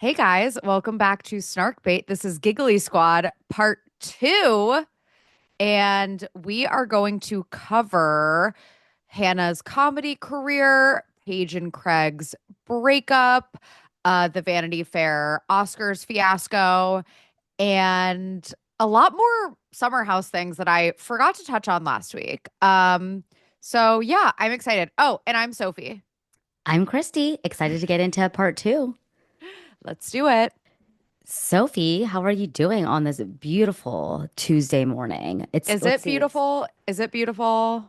Hey guys, welcome back to Snark Bait. This is Giggly Squad part two, and we are going to cover Hannah's comedy career, Paige and Craig's breakup, the Vanity Fair Oscars fiasco, and a lot more Summer House things that I forgot to touch on last week. So yeah, I'm excited. Oh, and I'm Sophie. I'm Christy, excited to get into part two. Let's do it. Sophie, how are you doing on this beautiful Tuesday morning? Is Let's it see, it's beautiful? Is it beautiful?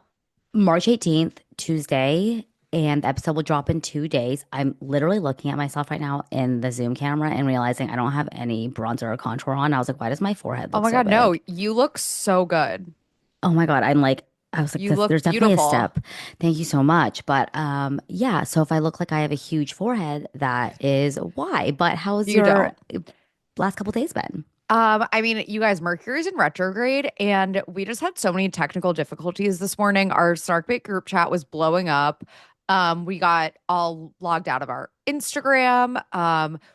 March 18th, Tuesday, and the episode will drop in 2 days. I'm literally looking at myself right now in the Zoom camera and realizing I don't have any bronzer or contour on. I was like, why does my forehead Oh look my so God, no, big? you look so good. Oh my God, I was like, You this, look there's definitely a beautiful. step. Thank you so much. But yeah, so if I look like I have a huge forehead, that is why. But how's You your don't. last couple days been? I mean, you guys, Mercury's in retrograde, and we just had so many technical difficulties this morning. Our Snarkbait group chat was blowing up. We got all logged out of our Instagram.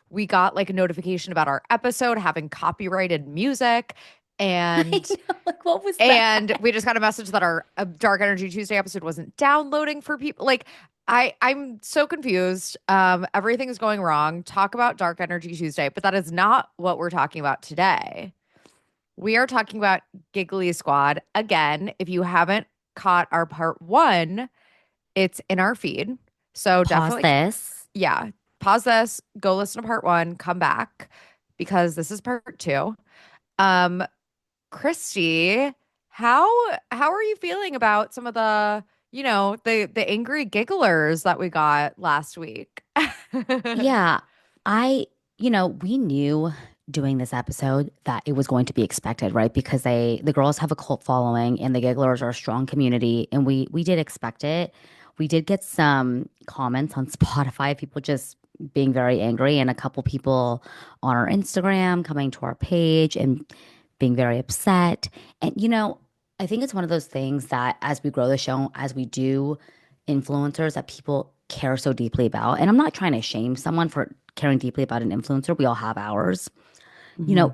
We got like a notification about our episode having copyrighted music, I and know, like, what was And that? we just got a message that our Dark Energy Tuesday episode wasn't downloading for people. Like I'm so confused. Everything is going wrong. Talk about Dark Energy Tuesday, but that is not what we're talking about today. We are talking about Giggly Squad. Again, if you haven't caught our part one, it's in our feed. So Pause definitely, this. yeah, pause this, go listen to part one, come back because this is part two. Um, Christy, how how are you feeling about some of the angry gigglers that we got last week? Yeah, we knew doing this episode that it was going to be expected, right? Because the girls have a cult following and the Gigglers are a strong community, and we did expect it. We did get some comments on Spotify, people just being very angry, and a couple people on our Instagram coming to our page and being very upset. And I think it's one of those things that as we grow the show, as we do influencers that people care so deeply about. And I'm not trying to shame someone for caring deeply about an influencer. We all have ours. Mhm.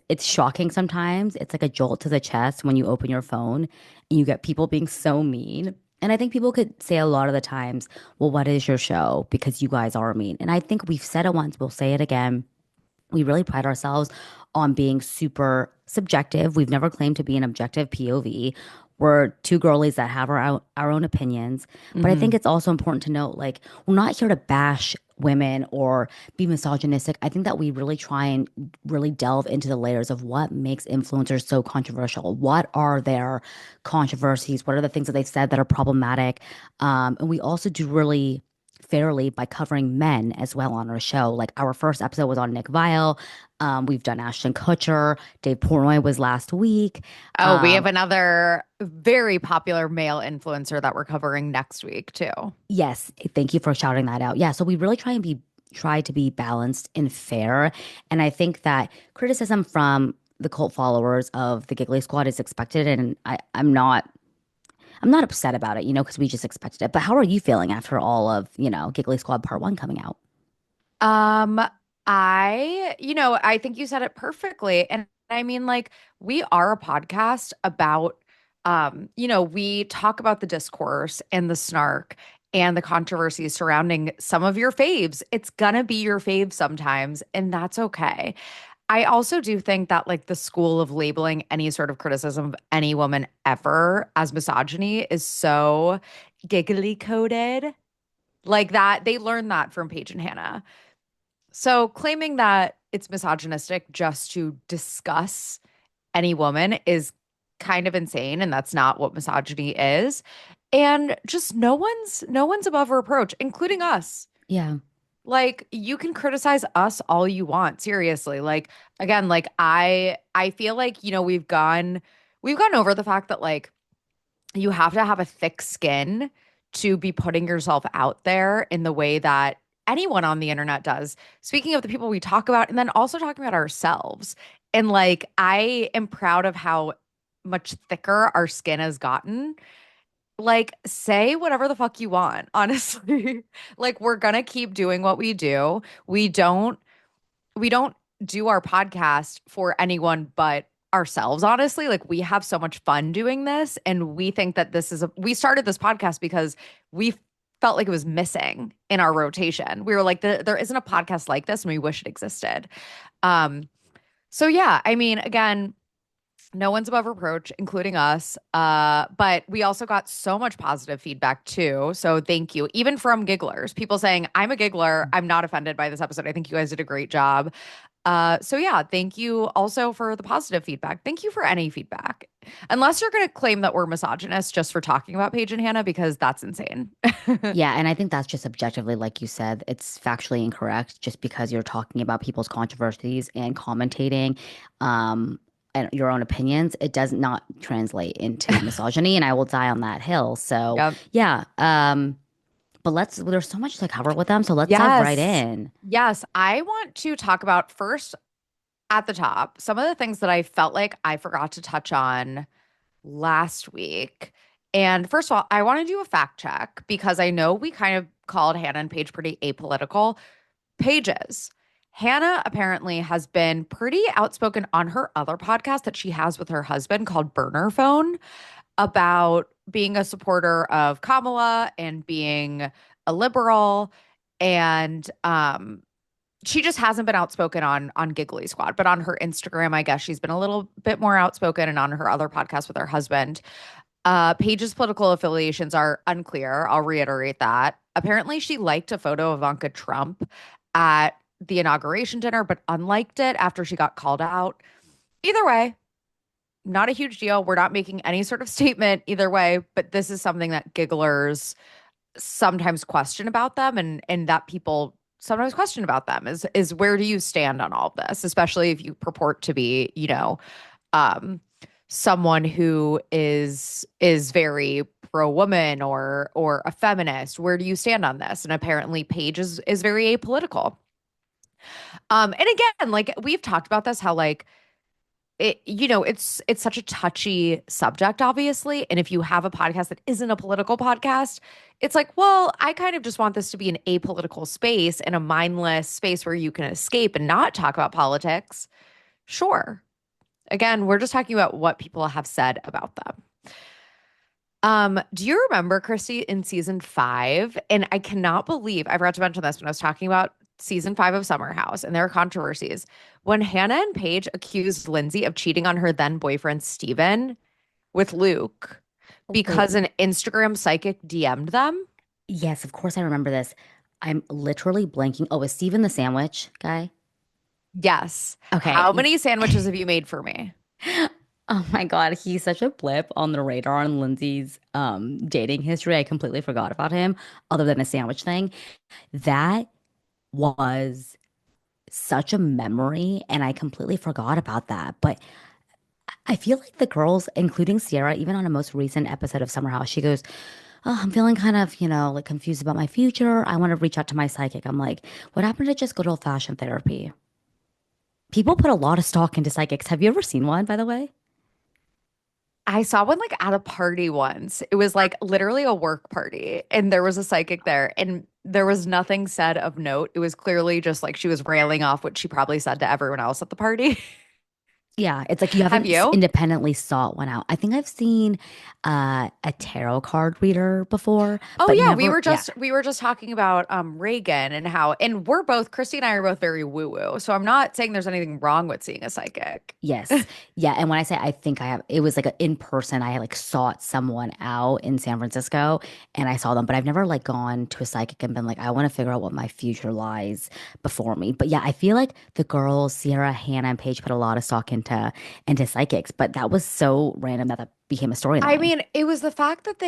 It's shocking sometimes. It's like a jolt to the chest when you open your phone and you get people being so mean. And I think people could say a lot of the times, well, what is your show? Because you guys are mean. And I think we've said it once, we'll say it again. We really pride ourselves on being super subjective. We've never claimed to be an objective POV. We're two girlies that have our own opinions. But I think Mhm. it's also important to note, like, we're not here to bash women or be misogynistic. I think that we really try and really delve into the layers of what makes influencers so controversial. What are their controversies? What are the things that they've said that are problematic? And we also do really fairly by covering men as well on our show. Like our first episode was on Nick Vile. We've done Ashton Kutcher. Dave Portnoy was last week. Oh, we have Um, another very popular male influencer that we're covering next week too. yes, thank you for shouting that out. Yeah, so we really try to be balanced and fair. And I think that criticism from the cult followers of the Giggly Squad is expected, and I'm not upset about it, because we just expected it. But how are you feeling after all of, Giggly Squad Part 1 coming out? Um, I think you said it perfectly. And I mean, like, we are a podcast about, we talk about the discourse and the snark and the controversies surrounding some of your faves. It's gonna be your fave sometimes, and that's okay. I also do think that, like, the school of labeling any sort of criticism of any woman ever as misogyny is so giggly coded. Like that, they learned that from Paige and Hannah. So claiming that it's misogynistic just to discuss any woman is kind of insane, and that's not what misogyny is. And just no one's above reproach, including us. Yeah. Like you can criticize us all you want, seriously. Like again, like I feel like, we've gone over the fact that like you have to have a thick skin to be putting yourself out there in the way that anyone on the internet does. Speaking of the people we talk about, and then also talking about ourselves. And like, I am proud of how much thicker our skin has gotten. Like, say whatever the fuck you want, honestly. Like, we're gonna keep doing what we do. We don't. we don't do our podcast for anyone but ourselves, honestly. Like we have so much fun doing this, and we think that we started this podcast because we felt like it was missing in our rotation. We were like, there isn't a podcast like this, and we wish it existed. Um, so yeah, I mean, again, no one's above reproach, including us. But we also got so much positive feedback too. So thank you. Even from gigglers, people saying, I'm a giggler. I'm not offended by this episode. I think you guys did a great job. So yeah, thank you also for the positive feedback. Thank you for any feedback. Unless you're going to claim that we're misogynist just for talking about Paige and Hannah, because that's insane. Yeah, and I think that's just objectively, like you said, it's factually incorrect just because you're talking about people's controversies and commentating and your own opinions. It does not translate into misogyny, and I will die on that hill. So, Yep. yeah, but there's so much to cover with them, so let's dive right Yes. in. Yes. I want to talk about first at the top some of the things that I felt like I forgot to touch on last week. And first of all, I want to do a fact check because I know we kind of called Hannah and Paige pretty apolitical. Pages. Hannah apparently has been pretty outspoken on her other podcast that she has with her husband called Burner Phone about being a supporter of Kamala and being a liberal. And she just hasn't been outspoken on Giggly Squad, but on her Instagram, I guess she's been a little bit more outspoken, and on her other podcast with her husband. Paige's political affiliations are unclear. I'll reiterate that. Apparently, she liked a photo of Ivanka Trump at the inauguration dinner, but unliked it after she got called out. Either way, not a huge deal. We're not making any sort of statement either way, but this is something that gigglers sometimes question about them, and that people sometimes question about them is where do you stand on all of this, especially if you purport to be, um someone who is very pro woman or a feminist. Where do you stand on this? And apparently Paige is very apolitical. And again, like we've talked about this, how like it's such a touchy subject, obviously. And if you have a podcast that isn't a political podcast, it's like, well, I kind of just want this to be an apolitical space and a mindless space where you can escape and not talk about politics. Sure. Again, we're just talking about what people have said about them. Do you remember, Christy, in season 5? And I cannot believe I forgot to mention this when I was talking about season 5 of Summer House and their controversies. When Hannah and Paige accused Lindsay of cheating on her then boyfriend, Steven, with Luke Wait, because an Instagram psychic DM'd them. yes, of course I remember this. I'm literally blanking. Oh, is Steven the sandwich guy? Yes. Okay. How many sandwiches have you made for me? Oh my God, he's such a blip on the radar on Lindsay's dating history. I completely forgot about him, other than the sandwich thing. That was such a memory, and I completely forgot about that. But I feel like the girls, including Sierra, even on a most recent episode of Summer House, she goes, "Oh, I'm feeling kind of, like confused about my future. I want to reach out to my psychic." I'm like, what happened to just good old-fashioned therapy? People put a lot of stock into psychics. Have you ever seen one, by the way? I saw one like at a party once. It was like literally a work party, and there was a psychic there, and there was nothing said of note. It was clearly just like she was railing off what she probably said to everyone else at the party. Yeah, it's like you Have haven't you? independently sought one out. I think I've seen a tarot card reader before, Oh but yeah, never, yeah. we were just talking about Reagan and how, and we're both, Christy and I are both very woo-woo. So I'm not saying there's anything wrong with seeing a psychic. Yes. Yeah. And when I say I think I have, it was like in person. I like sought someone out in San Francisco and I saw them, but I've never like gone to a psychic and been like, I want to figure out what my future lies before me. But yeah, I feel like the girls, Sierra, Hannah, and Paige put a lot of stock into psychics, but that was so random that became a I storyline. mean, it was the fact that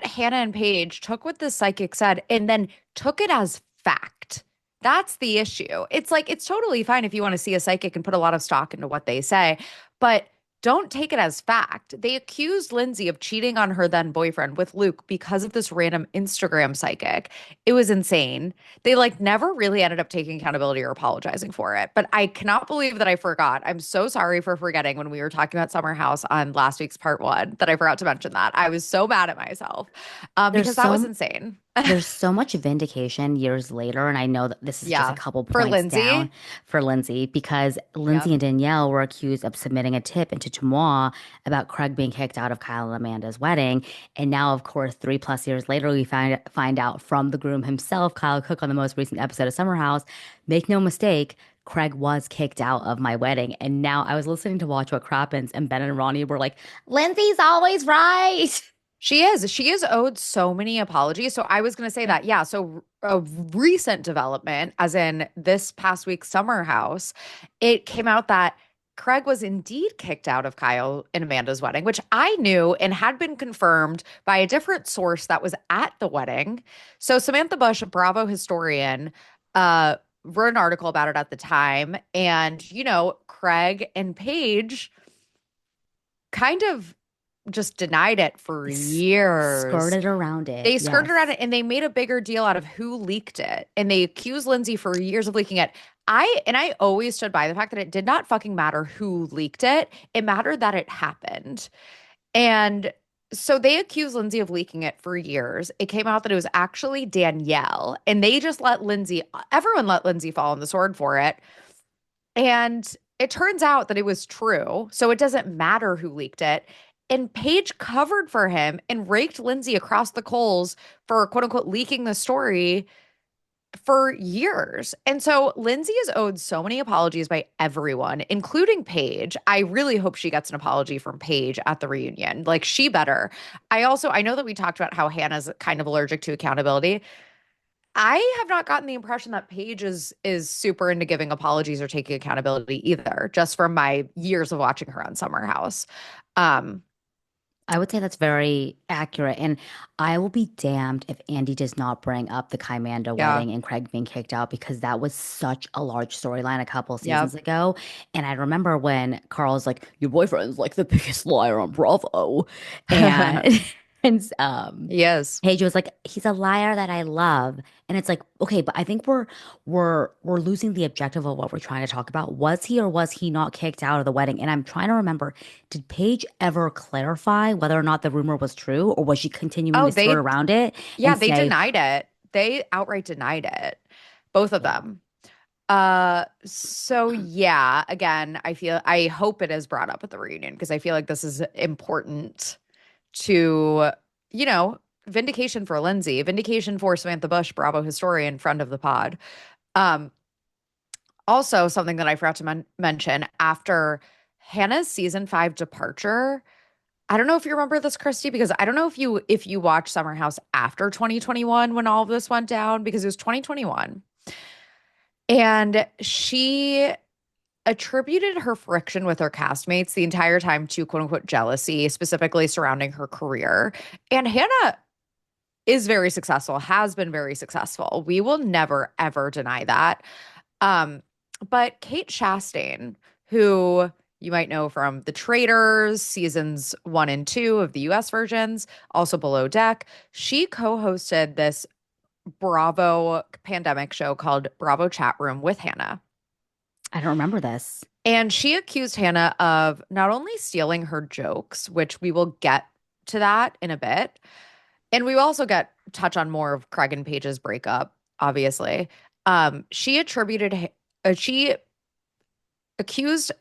Hannah and Paige took what the psychic said and then took it as fact. That's the issue. It's like, it's totally fine if you want to see a psychic and put a lot of stock into what they say, but don't take it as fact. They accused Lindsay of cheating on her then boyfriend with Luke because of this random Instagram psychic. It was insane. They like never really ended up taking accountability or apologizing for it. But I cannot believe that I forgot. I'm so sorry for forgetting when we were talking about Summer House on last week's part 1 that I forgot to mention that. I was so mad at myself There's because that was so insane. There's so much vindication years later, and I know that this is just a Yeah. couple For points down Lindsay. for Lindsay because Lindsay Yep. and Danielle were accused of submitting a tip into Tomois about Craig being kicked out of Kyle and Amanda's wedding. And now, of course, 3+ years later, we find out from the groom himself, Kyle Cook, on the most recent episode of Summer House. Make no mistake, Craig was kicked out of my wedding. And now I was listening to Watch What Crappens, and Ben and Ronnie were like, Lindsay's always right. She is. She is owed so many apologies. So I was going to say that. Yeah. So a recent development, as in this past week's Summer House, it came out that Craig was indeed kicked out of Kyle and Amanda's wedding, which I knew and had been confirmed by a different source that was at the wedding. So Samantha Bush, a Bravo historian, wrote an article about it at the time. And, Craig and Paige kind of just denied it for years. Skirted around it. They skirted around Yes. it and they made a bigger deal out of who leaked it. And they accused Lindsay for years of leaking it. I always stood by the fact that it did not fucking matter who leaked it. It mattered that it happened. And so they accused Lindsay of leaking it for years. It came out that it was actually Danielle. And they just let Lindsay, everyone let Lindsay fall on the sword for it. And it turns out that it was true. So it doesn't matter who leaked it. And Paige covered for him and raked Lindsay across the coals for quote unquote leaking the story for years. And so Lindsay is owed so many apologies by everyone, including Paige. I really hope she gets an apology from Paige at the reunion. Like she better. I know that we talked about how Hannah's kind of allergic to accountability. I have not gotten the impression that Paige is super into giving apologies or taking accountability either, just from my years of watching her on Summer House. Um, I would say that's very accurate. And I will be damned if Andy does not bring up the Kymanda yeah, wedding and Craig being kicked out because that was such a large storyline a couple seasons yep. ago. And I remember when Carl's like, your boyfriend's like the biggest liar on Bravo. And and He is. Paige was like, he's a liar that I love. And it's like, okay, but I think we're losing the objective of what we're trying to talk about. Was he or was he not kicked out of the wedding? And I'm trying to remember, did Paige ever clarify whether or not the rumor was true, or was she continuing Oh, to skirt around it yeah, and they say, denied it. They outright denied it. Both of yeah, them. So yeah, again, I hope it is brought up at the reunion because I feel like this is important to, you know, vindication for Lindsay, vindication for Samantha Bush, Bravo historian, friend of the pod. Um, Also, something that I forgot to mention after Hannah's season 5 departure. I don't know if you remember this, Christy, because I don't know if you watched Summer House after 2021 when all of this went down, because it was 2021. And she attributed her friction with her castmates the entire time to quote unquote jealousy, specifically surrounding her career. And Hannah is very successful, has been very successful. We will never, ever deny that. Um, but Kate Chastain, who you might know from The Traitors, seasons 1 and 2 of the US versions, also Below Deck, she co hosted this Bravo pandemic show called Bravo Chat Room with Hannah. I don't remember this. And she accused Hannah of not only stealing her jokes, which we will get to that in a bit, and we will also get touch on more of Craig and Paige's breakup, obviously. She accused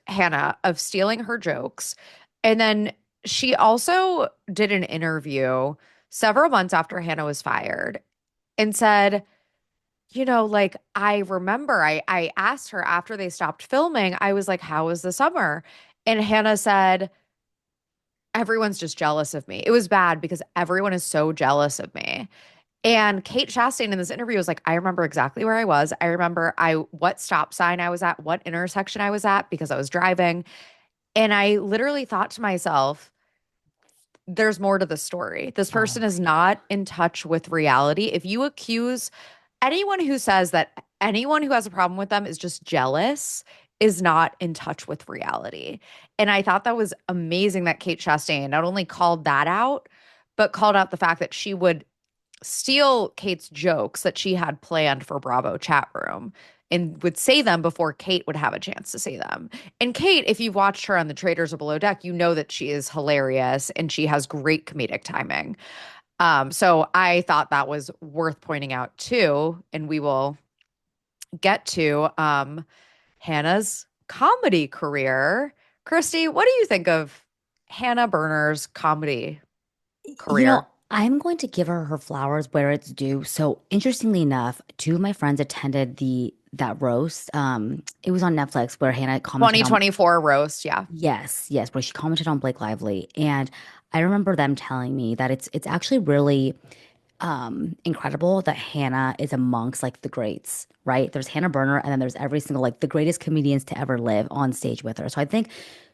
Hannah of stealing her jokes. And then she also did an interview several months after Hannah was fired and said, like I remember I asked her after they stopped filming, I was like, how was the summer? And Hannah said, everyone's just jealous of me. It was bad because everyone is so jealous of me. And Kate Chastain in this interview was like, I remember exactly where I was. I remember what stop sign I was at, what intersection I was at because I was driving. And I literally thought to myself, there's more to the story. This Oh person is my not in touch with reality. If you accuse anyone who says that anyone who has a problem with them is just jealous, is not in touch with reality. And I thought that was amazing that Kate Chastain not only called that out, but called out the fact that she would steal Kate's jokes that she had planned for Bravo chat room and would say them before Kate would have a chance to say them. And Kate, if you've watched her on The Traitors or Below Deck, you know that she is hilarious and she has great comedic timing. So I thought that was worth pointing out too, and we will get to Hannah's comedy career. Christy, what do you think of Hannah Berner's comedy You know, career? I'm going to give her her flowers where it's due. So, interestingly enough, two of my friends attended the that roast. It was on Netflix where Hannah commented on 2024 roast, yeah. yes, where she commented on Blake Lively, and I remember them telling me that it's actually really incredible that Hannah is amongst like the greats, right? There's Hannah Berner, and then there's every single like the greatest comedians to ever live on stage with her. So I think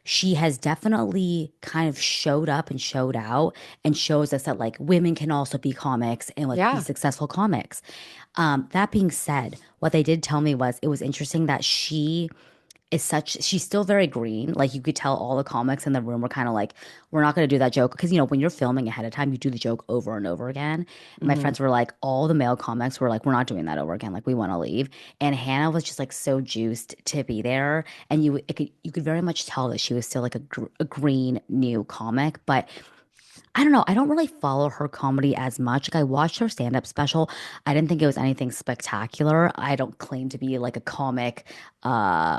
she has definitely kind of showed up and showed out and shows us that like women can also be comics and like be Yeah. successful comics. That being said, what they did tell me was it was interesting that she's still very green. Like you could tell all the comics in the room were kind of like, we're not going to do that joke. Because, when you're filming ahead of time, you do the joke over and over again. And my Hmm. friends were like, all the male comics were like, we're not doing that over again. Like we want to leave. And Hannah was just like so juiced to be there. And you could very much tell that she was still like a green new comic. But I don't know. I don't really follow her comedy as much. Like I watched her stand-up special. I didn't think it was anything spectacular. I don't claim to be like a comic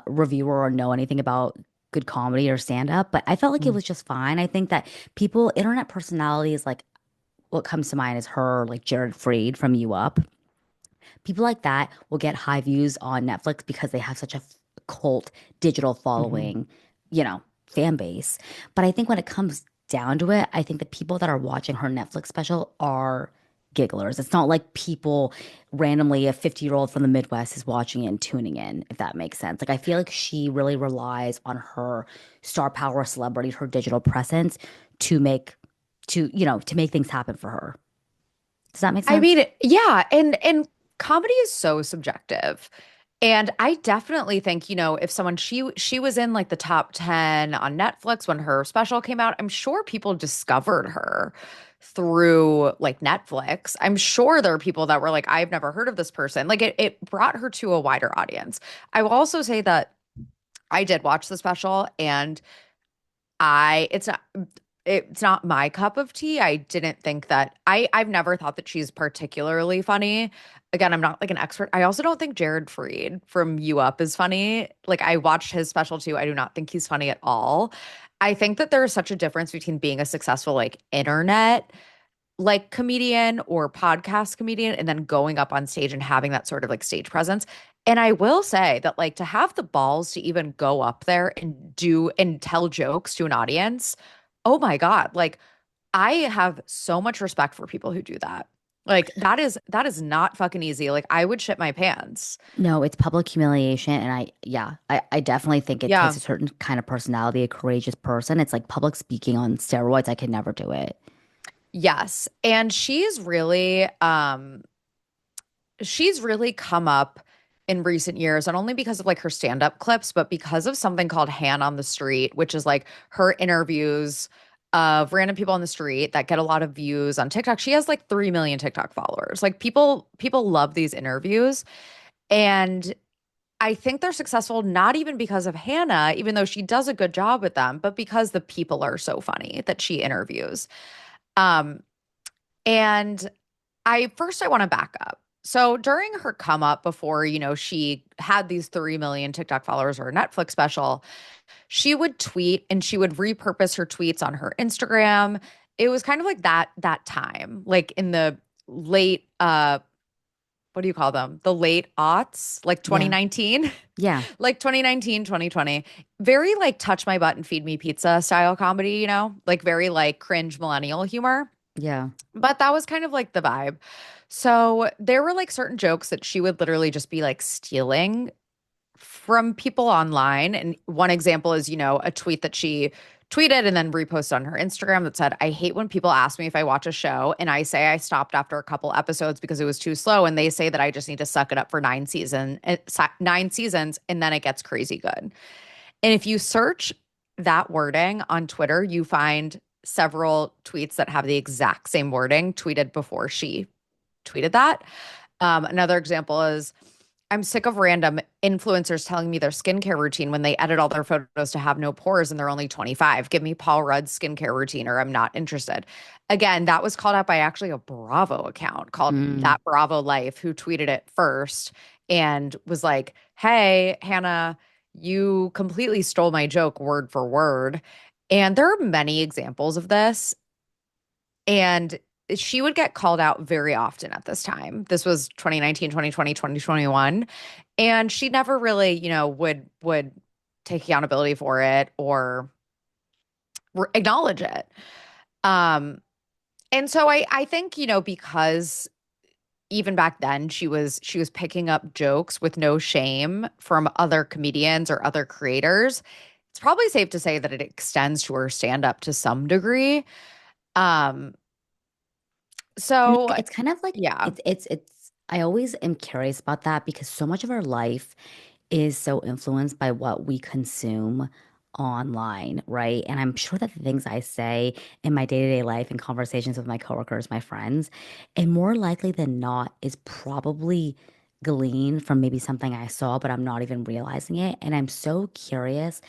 reviewer or know anything about good comedy or stand-up, but I felt like it was just fine. I think that people, internet personalities, like what comes to mind is her, like Jared Freed from You Up. People like that will get high views on Netflix because they have such a cult digital Hmm. following, fan base. But I think when it comes down to it, I think the people that are watching her Netflix special are gigglers. It's not like people randomly, a 50-year-old from the Midwest is watching it and tuning in, if that makes sense. Like I feel like she really relies on her star power, celebrity, her digital presence to make to make things happen for her. Does that make I sense? mean, yeah, and comedy is so subjective. And I definitely think, if someone she was in like the top 10 on Netflix when her special came out, I'm sure people discovered her through like Netflix. I'm sure there are people that were like, I've never heard of this person. Like it brought her to a wider audience. I will also say that I did watch the special and I it's not my cup of tea. I didn't think that I've never thought that she's particularly funny. Again, I'm not like an expert. I also don't think Jared Freed from You Up is funny. Like I watched his special too. I do not think he's funny at all. I think that there is such a difference between being a successful like internet like comedian or podcast comedian and then going up on stage and having that sort of like stage presence. And I will say that like to have the balls to even go up there and do and tell jokes to an audience, oh my God, like I have so much respect for people who do that. Like that is not fucking easy. Like I would shit my pants. No, it's public humiliation. And I definitely think it takes Yeah. a certain kind of personality, a courageous person. It's like public speaking on steroids. I could never do it. Yes. And she's really come up in recent years, not only because of like her stand-up clips, but because of something called Han on the Street, which is like her interviews of random people on the street that get a lot of views on TikTok. She has like 3 million TikTok followers. Like people love these interviews. And I think they're successful not even because of Hannah, even though she does a good job with them, but because the people are so funny that she interviews. Um, and I want to back up. So during her come up before, she had these 3 million TikTok followers or a Netflix special, she would tweet and she would repurpose her tweets on her Instagram. It was kind of like that time, like in the late what do you call them? The late aughts, like Yeah. 2019, Yeah. like 2019, 2020. Very like touch my butt and feed me pizza style comedy, like very like cringe millennial humor. Yeah. But that was kind of like the vibe. So there were like certain jokes that she would literally just be like stealing from people online. And one example is, a tweet that she tweeted and then reposted on her Instagram that said, I hate when people ask me if I watch a show and I say I stopped after a couple episodes because it was too slow. And they say that I just need to suck it up for 9 seasons and then it gets crazy good. And if you search that wording on Twitter, you find several tweets that have the exact same wording tweeted before she tweeted that. Another example is I'm sick of random influencers telling me their skincare routine when they edit all their photos to have no pores and they're only 25. Give me Paul Rudd's skincare routine or I'm not interested. Again, that was called out by actually a Bravo account called Mm. That Bravo Life, who tweeted it first and was like, "Hey, Hannah, you completely stole my joke word for word." And there are many examples of this. And she would get called out very often at this time. This was 2019, 2020, 2021. And she never really, would take accountability for it or acknowledge it. Um, and so I think, because even back then she was picking up jokes with no shame from other comedians or other creators. It's probably safe to say that it extends to her stand up to some degree. Um, And so it's kind of like yeah. it's I always am curious about that because so much of our life is so influenced by what we consume online, right? And I'm sure that the things I say in my day-to-day life and conversations with my coworkers, my friends, and more likely than not is probably gleaned from maybe something I saw, but I'm not even realizing it. And I'm so curious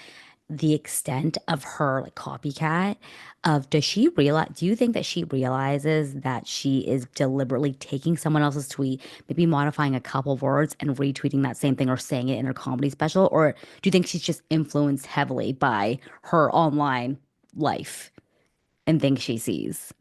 the extent of her like copycat of does she realize do you think that she realizes that she is deliberately taking someone else's tweet, maybe modifying a couple words and retweeting that same thing or saying it in her comedy special? Or do you think she's just influenced heavily by her online life and things she sees?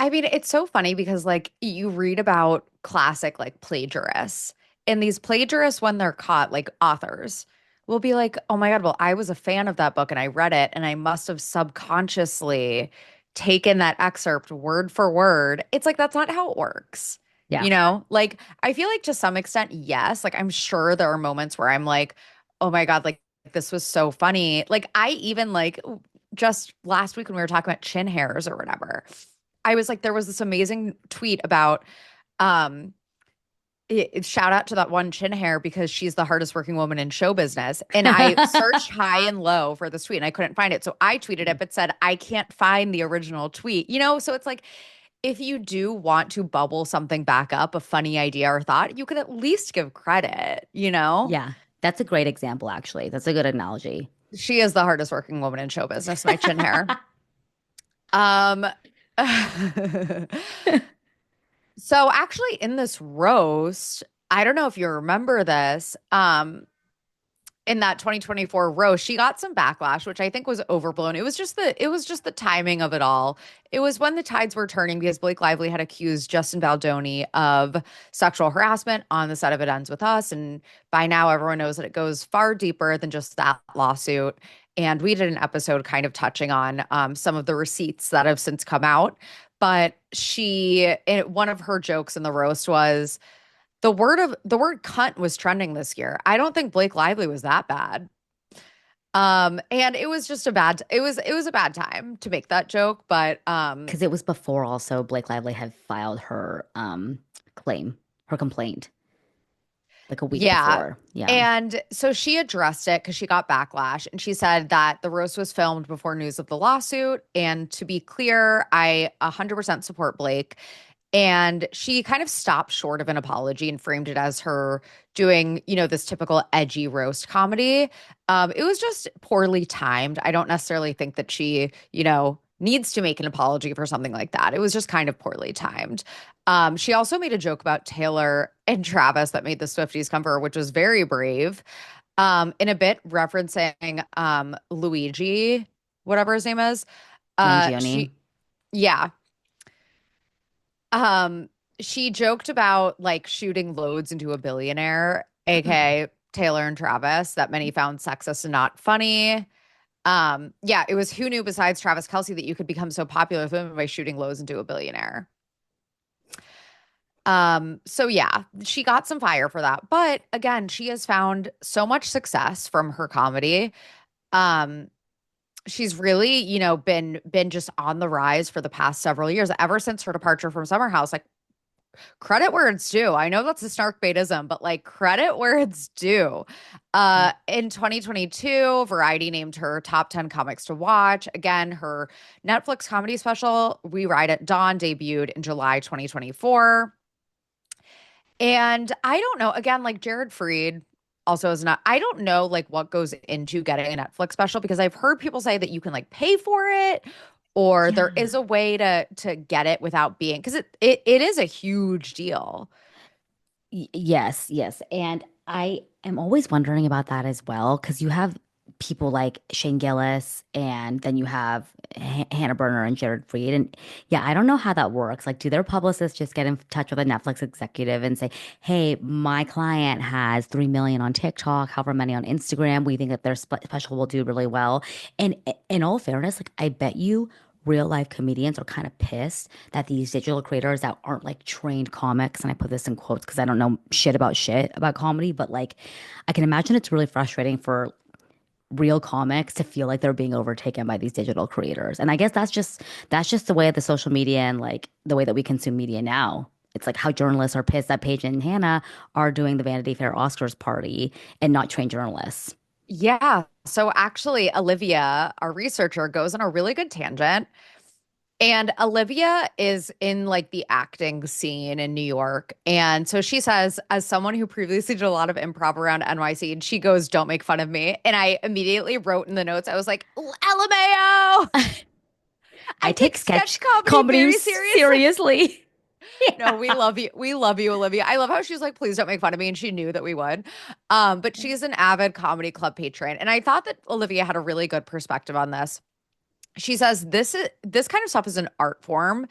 I mean, it's so funny because like you read about classic like plagiarists, and these plagiarists, when they're caught, like authors, will be like, oh my God, well, I was a fan of that book and I read it and I must have subconsciously taken that excerpt word for word. It's like, that's not how it works. Yeah. Like I feel like to some extent, yes. Like I'm sure there are moments where I'm like, oh my God, like this was so funny. Like I even like just last week when we were talking about chin hairs or whatever. I was like, there was this amazing tweet about um shout out to that one chin hair because she's the hardest working woman in show business. And I searched high and low for this tweet and I couldn't find it. So I tweeted it, but said, I can't find the original tweet. So it's like if you do want to bubble something back up, a funny idea or thought, you could at least give credit. Yeah. That's a great example, actually. That's a good analogy. She is the hardest working woman in show business, my chin hair. Um So actually in this roast, I don't know if you remember this, in that 2024 roast, she got some backlash, which I think was overblown. It was just the timing of it all. It was when the tides were turning because Blake Lively had accused Justin Baldoni of sexual harassment on the set of It Ends With Us. And by now everyone knows that it goes far deeper than just that lawsuit. And we did an episode kind of touching on some of the receipts that have since come out. But one of her jokes in the roast was the word cunt was trending this year. I don't think Blake Lively was that bad. And it was just it was a bad time to make that joke, but Because it was before also Blake Lively had filed her claim, her complaint, like a week yeah. before. Yeah. And so she addressed it because she got backlash and she said that the roast was filmed before news of the lawsuit. And to be clear, I 100% support Blake. And she kind of stopped short of an apology and framed it as her doing, this typical edgy roast comedy. It was just poorly timed. I don't necessarily think that she, needs to make an apology for something like that. It was just kind of poorly timed. She also made a joke about Taylor and Travis that made the Swifties come for her, which was very brave. In a bit referencing Luigi, whatever his name is. Mangione. She yeah, um, she joked about like shooting loads into a billionaire, aka Taylor and Travis, that many found sexist and not funny. Yeah, it was who knew besides Travis Kelsey that you could become so popular with women by shooting loads into a billionaire. So yeah, she got some fire for that. But again, she has found so much success from her comedy. Um, she's really, been just on the rise for the past several years, ever since her departure from Summer House. Like credit where it's due. I know that's a snark baitism, but like credit where it's due. In 2022, Variety named her top 10 comics to watch. Again, her Netflix comedy special, We Ride at Dawn, debuted in July 2024. And I don't know, again, like Jared Freed also is not, I don't know like what goes into getting a Netflix special because I've heard people say that you can like pay for it or there Yeah. is a way to get it without being because it is a huge deal. Yes, yes. And I am always wondering about that as well, because you have people like Shane Gillis, and then you have Hannah Berner and Jared Freed. And yeah, I don't know how that works. Like, do their publicists just get in touch with a Netflix executive and say, hey, my client has 3 million on TikTok, however many on Instagram. We think that their special will do really well. And in all fairness, like, I bet you real life comedians are kind of pissed that these digital creators that aren't like trained comics, and I put this in quotes because I don't know shit about comedy, but like I can imagine it's really frustrating for real comics to feel like they're being overtaken by these digital creators. And I guess that's just the way of the social media and like the way that we consume media now. It's like how journalists are pissed that Paige and Hannah are doing the Vanity Fair Oscars party and not trained journalists. Yeah. So actually, Olivia, our researcher, goes on a really good tangent. And Olivia is in like the acting scene in New York. And so she says, as someone who previously did a lot of improv around NYC, and she goes, don't make fun of me. And I immediately wrote in the notes, I was like, LMAO. I I take take sketch sketch comedy comedy very seriously. seriously. No, we love you. We love you, Olivia. I love how she's like, please don't make fun of me. And she knew that we would. But she's an avid comedy club patron. And I thought that Olivia had a really good perspective on this. She says this kind of stuff is an art form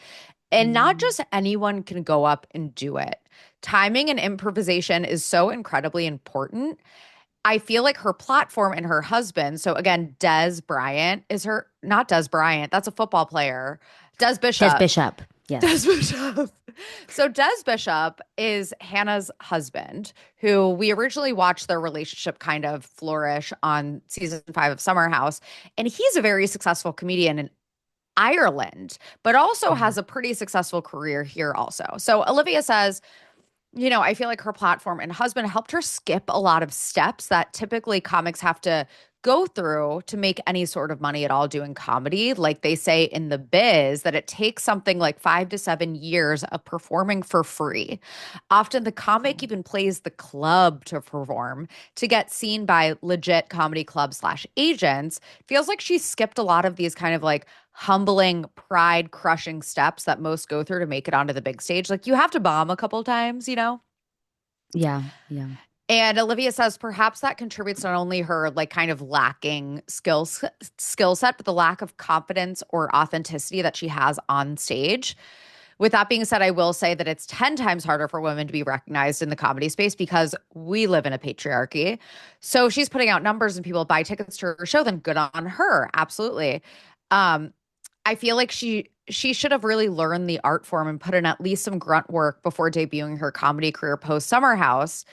and not Mm, just anyone can go up and do it. Timing and improvisation is so incredibly important. I feel like her platform and her husband, so again, Des Bryant is her, not Des Bryant, that's a football player. Des Des Bishop. Bishop. Des Yes. Bishop. So Des Bishop is Hannah's husband, who we originally watched their relationship kind of flourish on season 5 of Summer House. And he's a very successful comedian in Ireland, but also Yeah. has a pretty successful career here also. So Olivia says, I feel like her platform and husband helped her skip a lot of steps that typically comics have to go through to make any sort of money at all doing comedy. Like they say in the biz, that it takes something like 5 to 7 years of performing for free. Often the comic even plays the club to perform to get seen by legit comedy club slash agents. Feels like she skipped a lot of these kind of like humbling, pride crushing steps that most go through to make it onto the big stage. Like you have to bomb a couple times. Yeah. Yeah. And Olivia says perhaps that contributes not only her like kind of lacking skill set, but the lack of confidence or authenticity that she has on stage. With that being said, I will say that it's 10 times harder for women to be recognized in the comedy space because we live in a patriarchy. So she's putting out numbers and people buy tickets to her show, then good on her. Absolutely. Um, I feel like she should have really learned the art form and put in at least some grunt work before debuting her comedy career post Summer House.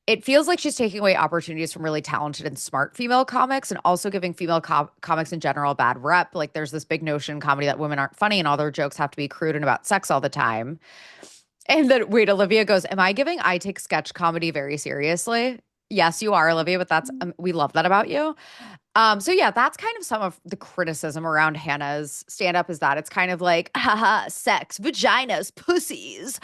It feels like she's taking away opportunities from really talented and smart female comics and also giving female comics in general a bad rep. Like there's this big notion in comedy that women aren't funny and all their jokes have to be crude and about sex all the time. And then wait, Olivia goes, "Am I giving I take sketch comedy very seriously?" Yes, you are, Olivia, but that's we love that about you. So yeah, that's kind of some of the criticism around Hannah's stand up is that it's kind of like, haha, sex, vaginas, pussies.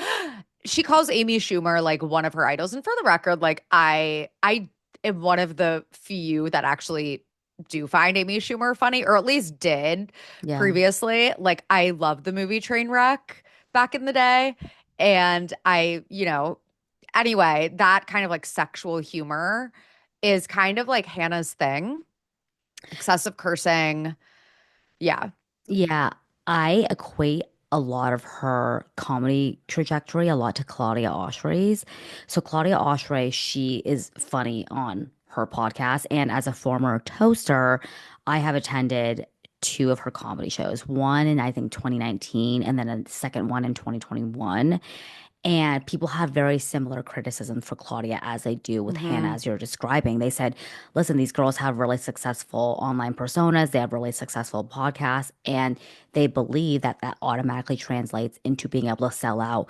She calls Amy Schumer like one of her idols. And for the record, like I am one of the few that actually do find Amy Schumer funny, or at least did Yeah. previously. Like I loved the movie Trainwreck back in the day. And anyway, that kind of like sexual humor is kind of like Hannah's thing. Excessive cursing. Yeah. Yeah, I equate a lot of her comedy trajectory a lot to Claudia Oshry's. So Claudia Oshry, she is funny on her podcast, and as a former toaster, I have attended two of her comedy shows. One in I think 2019, and then a second one in 2021. And people have very similar criticism for Claudia as they do with Hannah, Hmm. as you're describing. They said, listen, these girls have really successful online personas, they have really successful podcasts, and they believe that that automatically translates into being able to sell out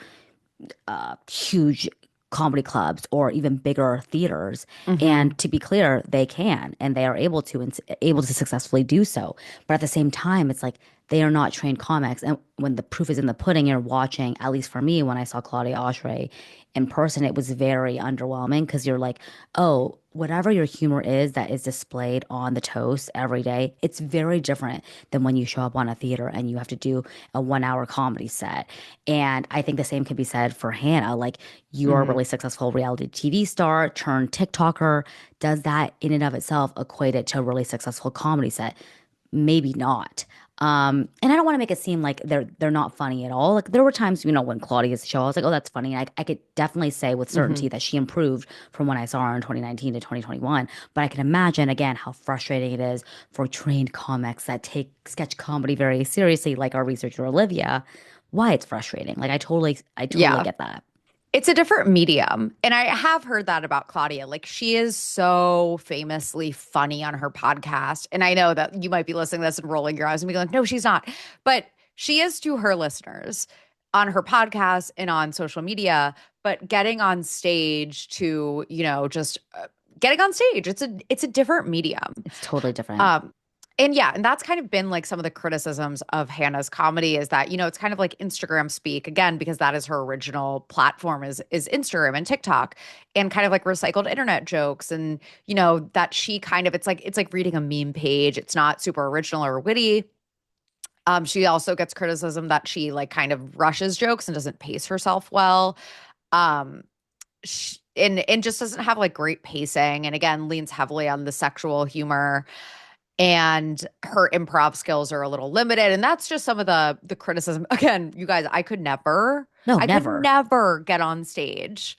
huge comedy clubs or even bigger theaters. Hmm. And to be clear, they can and they are able to and able to successfully do so. But at the same time, it's like they are not trained comics. And when the proof is in the pudding, you're watching, at least for me, when I saw Claudia Oshry in person, it was very underwhelming because you're like, oh, whatever your humor is that is displayed on the toast every day, it's very different than when you show up on a theater and you have to do a 1 hour comedy set. And I think the same can be said for Hannah. Like, you are a Hmm. really successful reality TV star turned TikToker. Does that in and of itself equate it to a really successful comedy set? Maybe not. And I don't want to make it seem like they're not funny at all. Like, there were times, when Claudia's show, I was like, oh, that's funny. I could definitely say with Hmm. certainty that she improved from when I saw her in 2019 to 2021. But I can imagine again how frustrating it is for trained comics that take sketch comedy very seriously, like our researcher Olivia. Why it's frustrating. Like, I totally Yeah. get that. It's a different medium. And I have heard that about Claudia. Like, she is so famously funny on her podcast. And I know that you might be listening to this and rolling your eyes and be like, no, she's not. But she is to her listeners on her podcast and on social media. But getting on stage to, just getting on stage, it's a different medium. It's totally different. Um, and yeah, and that's kind of been like some of the criticisms of Hannah's comedy is that, it's kind of like Instagram speak again, because that is her original platform is Instagram and TikTok, and kind of like recycled internet jokes. And, that she kind of it's like reading a meme page. It's not super original or witty. She also gets criticism that she like kind of rushes jokes and doesn't pace herself well. Um, and just doesn't have like great pacing, and again leans heavily on the sexual humor, and her improv skills are a little limited, and that's just some of the criticism. Again, you guys, No, I could never. never get on stage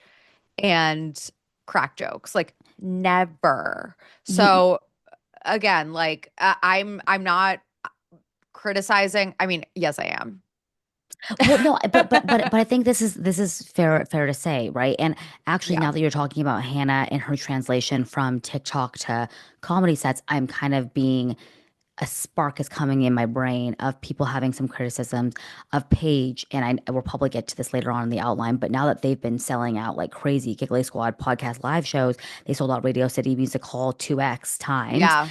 and crack jokes, like never. You So again, like I'm not criticizing. I mean, yes, I am. Well, no, but I think this is fair to say, right? And actually, Yeah. now that you're talking about Hannah and her translation from TikTok to comedy sets, I'm kind of being a spark is coming in my brain of people having some criticisms of Paige, and I will probably get to this later on in the outline. But now that they've been selling out like crazy, Giggly Squad podcast live shows, they sold out Radio City Music Hall 2x times. Yeah.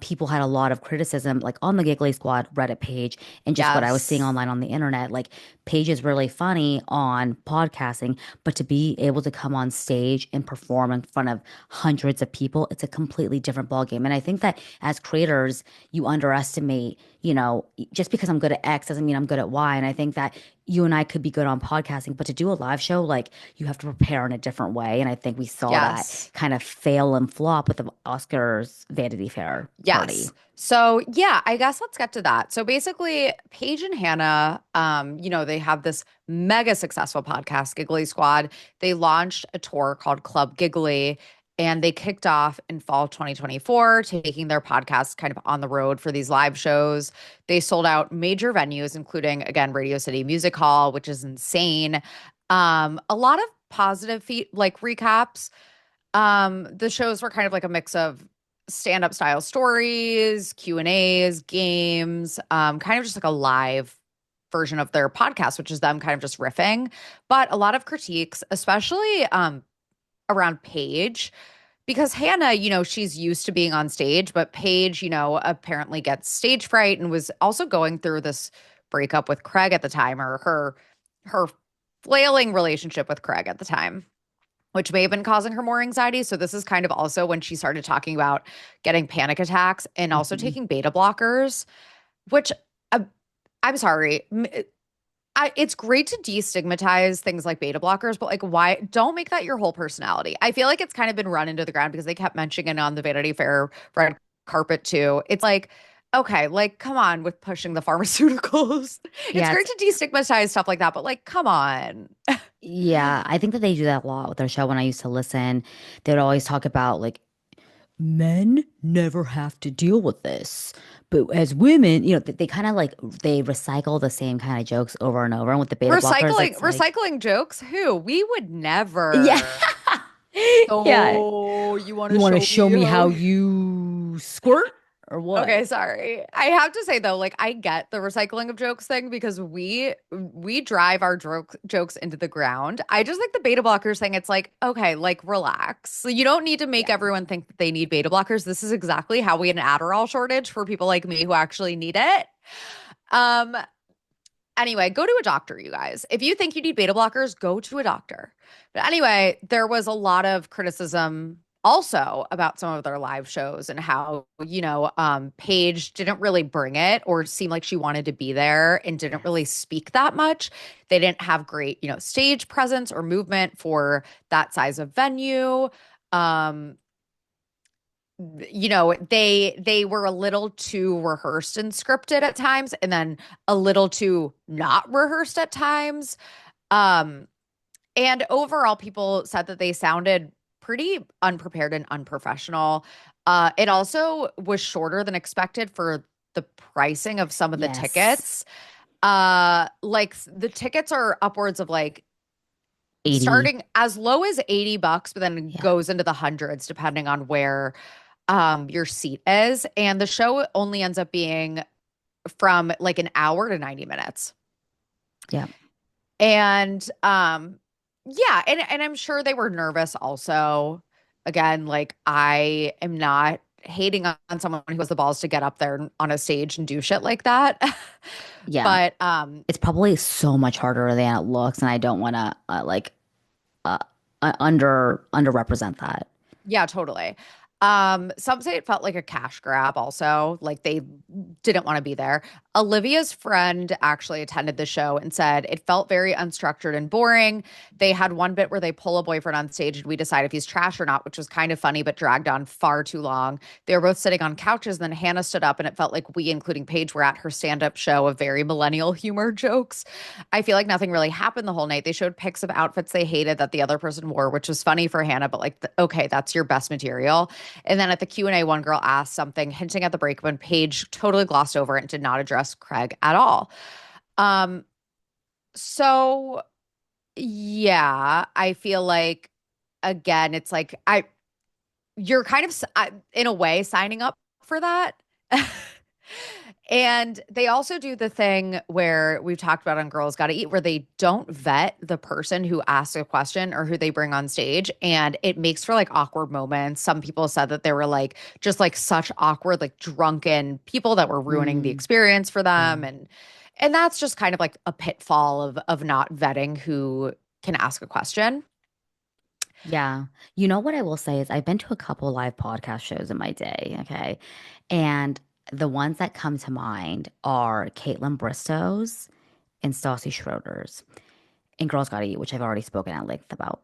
People had a lot of criticism, like on the Giggly Squad Reddit page, and just what I was seeing Yes. online on the internet. Like, Paige is really funny on podcasting, but to be able to come on stage and perform in front of hundreds of people, it's a completely different ballgame. And I think that as creators you underestimate, just because I'm good at X doesn't mean I'm good at Y. And I think that you and I could be good on podcasting, but to do a live show, like, you have to prepare in a different way. And I think we saw that Yes. kind of fail and flop with the Oscars Vanity Fair party. Yes. So yeah, I guess let's get to that. So basically, Paige and Hannah, they have this mega successful podcast, Giggly Squad. They launched a tour called Club Giggly, and they kicked off in fall 2024, taking their podcast kind of on the road for these live shows. They sold out major venues, including again Radio City Music Hall, which is insane. A lot of positive like recaps. The shows were kind of like a mix of stand-up style stories, Q&As, games, kind of just like a live version of their podcast, which is them kind of just riffing, but a lot of critiques, especially around Paige, because Hannah, she's used to being on stage, but Paige, apparently gets stage fright and was also going through this breakup with Craig at the time, or her flailing relationship with Craig at the time, which may have been causing her more anxiety. So this is kind of also when she started talking about getting panic attacks and also Mhm. taking beta blockers, which uh, I'm sorry. It's great to destigmatize things like beta blockers, but like, why don't make that your whole personality? I feel like it's kind of been run into the ground because they kept mentioning it on the Vanity Fair red carpet too. It's like, okay, like, come on with pushing the pharmaceuticals. It's Yeah, great to destigmatize stuff like that, but like, come on. yeah, I think that they do that a lot with their show. When I used to listen, they'd always talk about like men never have to deal with this. But as women, they kind of like they recycle the same kind of jokes over and over. And with the beta blockers, Recycling it's like, recycling jokes? Who? We would yeah, never. yeah. So you want You to want to show show me me how? how you squirt or what? Okay, sorry. I have to say though, like I get the recycling of jokes thing because we drive our jokes into the ground. I just like the beta blockers thing. It's like, okay, like relax. So you don't need to make Yeah. everyone think that they need beta blockers. This is exactly how we had an Adderall shortage for people like me who actually need it. Um, Anyway, go to a doctor, you guys. If you think you need beta blockers, go to a doctor. But anyway, there was a lot of criticism also about some of their live shows and how, Paige didn't really bring it or seem like she wanted to be there and didn't really Yes. speak that much. They didn't have great, stage presence or movement for that size of venue. Um, they were a little too rehearsed and scripted at times and then a little too not rehearsed at times. um and overall people said that they sounded pretty unprepared and unprofessional. It also was shorter than expected for the pricing of some of the Yes. tickets. Like the tickets are upwards of like 80. starting as low as $80, but then Yeah. goes into the hundreds depending on where your seat is. And the show only ends up being from like an hour to 90 minutes. Yeah. And yeah, and I'm sure they were nervous also. Again, like I am not hating on someone who has the balls to get up there on a stage and do shit like that. Yeah. But It's probably so much harder than it looks, and I don't want to uh, underrepresent that. yeah, totally. Some say it felt like a cash grab also, like they didn't want to be there. Olivia's friend actually attended the show and said it felt very unstructured and boring. They had one bit where they pull a boyfriend on stage and we decide if he's trash or not, which was kind of funny, but dragged on far too long. They were both sitting on couches, and then Hannah stood up and it felt like we, including Paige, were at her stand-up show of very millennial humor jokes. I feel like nothing really happened the whole night. They showed pics of outfits they hated that the other person wore, which was funny for Hannah, but like, okay, that's your best material. And then at the Q&A, one girl asked something hinting at the breakup, and Paige totally glossed over it and did not address Craig at all. Um, so yeah, I feel like again, it's like you're kind of in a way signing up for that. And they also do the thing where we've talked about on Girls Gotta Eat, where they don't vet the person who asks a question or who they bring on stage. And it makes for like awkward moments. Some people said that there were like just like such awkward, like drunken people that were ruining the Mm, experience for them. yeah. And that's just kind of like a pitfall of not vetting who can ask a question. Yeah. You know what I will say is I've been to a couple live podcast shows in my day, okay? And the ones that come to mind are Caitlin Bristow's and Stassi Schroeder's and Girls Gotta Eat, which I've already spoken at length about.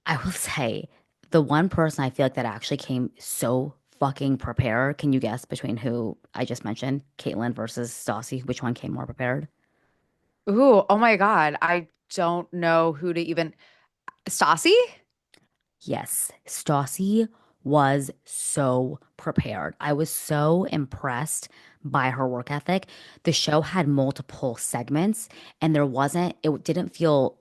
I will say the one person I feel like that actually came so fucking prepared. Can you guess between who I just mentioned, Caitlin versus Stassi, which one came more prepared? Ooh, oh my God. I don't know who to even. Stassi? Yes, Stassi was so prepared. I was so impressed by her work ethic. The show had multiple segments, and it didn't feel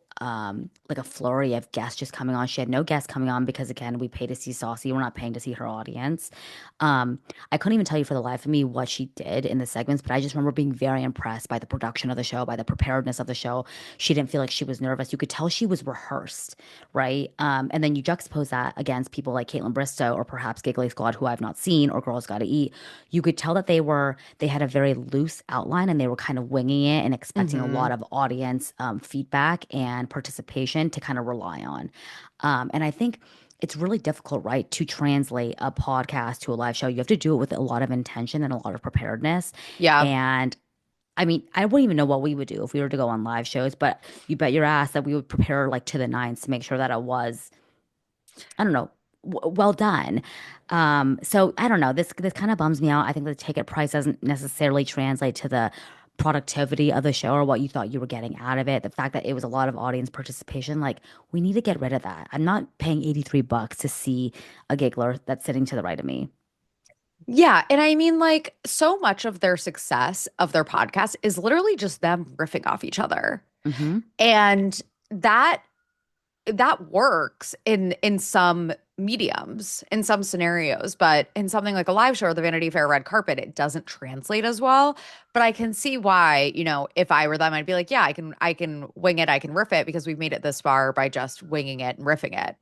like a flurry of guests just coming on. She had no guests coming on because again, we pay to see Saucy. We're not paying to see her audience. Um, I couldn't even tell you for the life of me what she did in the segments, but I just remember being very impressed by the production of the show, by the preparedness of the show. She didn't feel like she was nervous. You could tell she was rehearsed, right? And then you juxtapose that against people like Caitlin Bristow or perhaps Giggly Squad, who I've not seen, or Girls Gotta Eat. You could tell that they had a very loose outline and they were kind of winging it and expecting a Mm-hmm. lot of audience feedback and participation to kind of rely on. And I think it's really difficult, right, to translate a podcast to a live show. You have to do it with a lot of intention and a lot of preparedness. Yeah. And I mean, I wouldn't even know what we would do if we were to go on live shows, but you bet your ass that we would prepare like to the nines to make sure that it was, I don't know, well done. So I don't know. This kind of bums me out. I think the ticket price doesn't necessarily translate to the productivity of the show or what you thought you were getting out of it. The fact that it was a lot of audience participation, like we need to get rid of that. I'm not paying $83 to see a giggler that's sitting to the right of me. Yeah. And I mean, like, so much of their success of their podcast is literally just them riffing off each other. Hmm. And that that works in some mediums, in some scenarios, but in something like a live show or the Vanity Fair red carpet, it doesn't translate as well. But I can see why, if I were them, I'd be like, yeah, I can wing it, I can riff it because we've made it this far by just winging it and riffing it.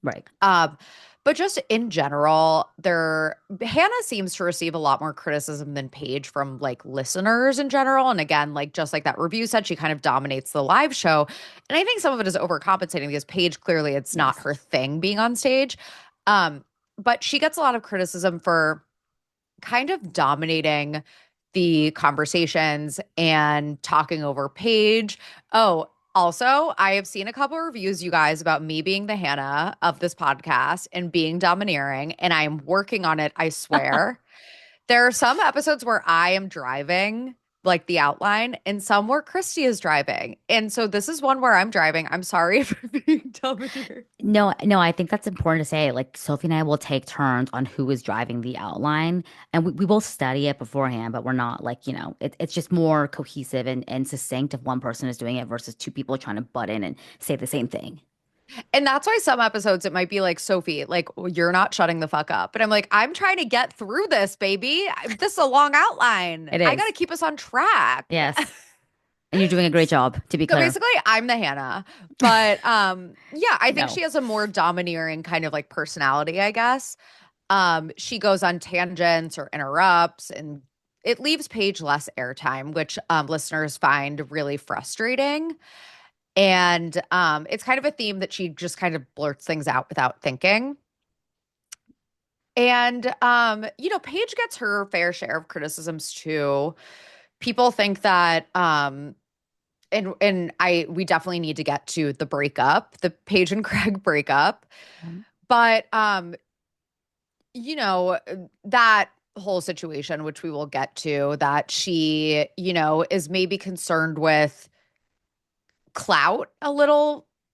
Right. Um, but just in general, Hannah seems to receive a lot more criticism than Paige from like listeners in general. And again, like just like that review said, she kind of dominates the live show. And I think some of it is overcompensating because Paige clearly it's not Yes. her thing being on stage. Um, but she gets a lot of criticism for kind of dominating the conversations and talking over Paige. Oh, also, I have seen a couple of reviews, you guys, about me being the Hannah of this podcast and being domineering, and I am working on it, I swear. There are some episodes where I am driving, like the outline, and some where Christy is driving. And so this is one where I'm driving. I'm sorry for being domineering. No, no, I think that's important to say. Like Sophie and I will take turns on who is driving the outline, and we both study it beforehand, but we're not like, it's just more cohesive and succinct if one person is doing it versus two people trying to butt in and say the same thing. And that's why some episodes it might be like, Sophie, like, you're not shutting the fuck up. And I'm like, I'm trying to get through this, baby. This is a long outline. It I got to is. keep us on track. Yes. And you're doing a great job, to be So clear. basically, I'm the Hannah. But yeah, I think No. she has a more domineering kind of like personality, I guess. She goes on tangents or interrupts, and it leaves Paige less airtime, which listeners find really frustrating. And it's kind of a theme that she just kind of blurts things out without thinking. And Paige gets her fair share of criticisms too. People think that and I we definitely need to get to the breakup, the Paige and Craig breakup. But that whole situation, which we will get to, that she, is maybe concerned with clout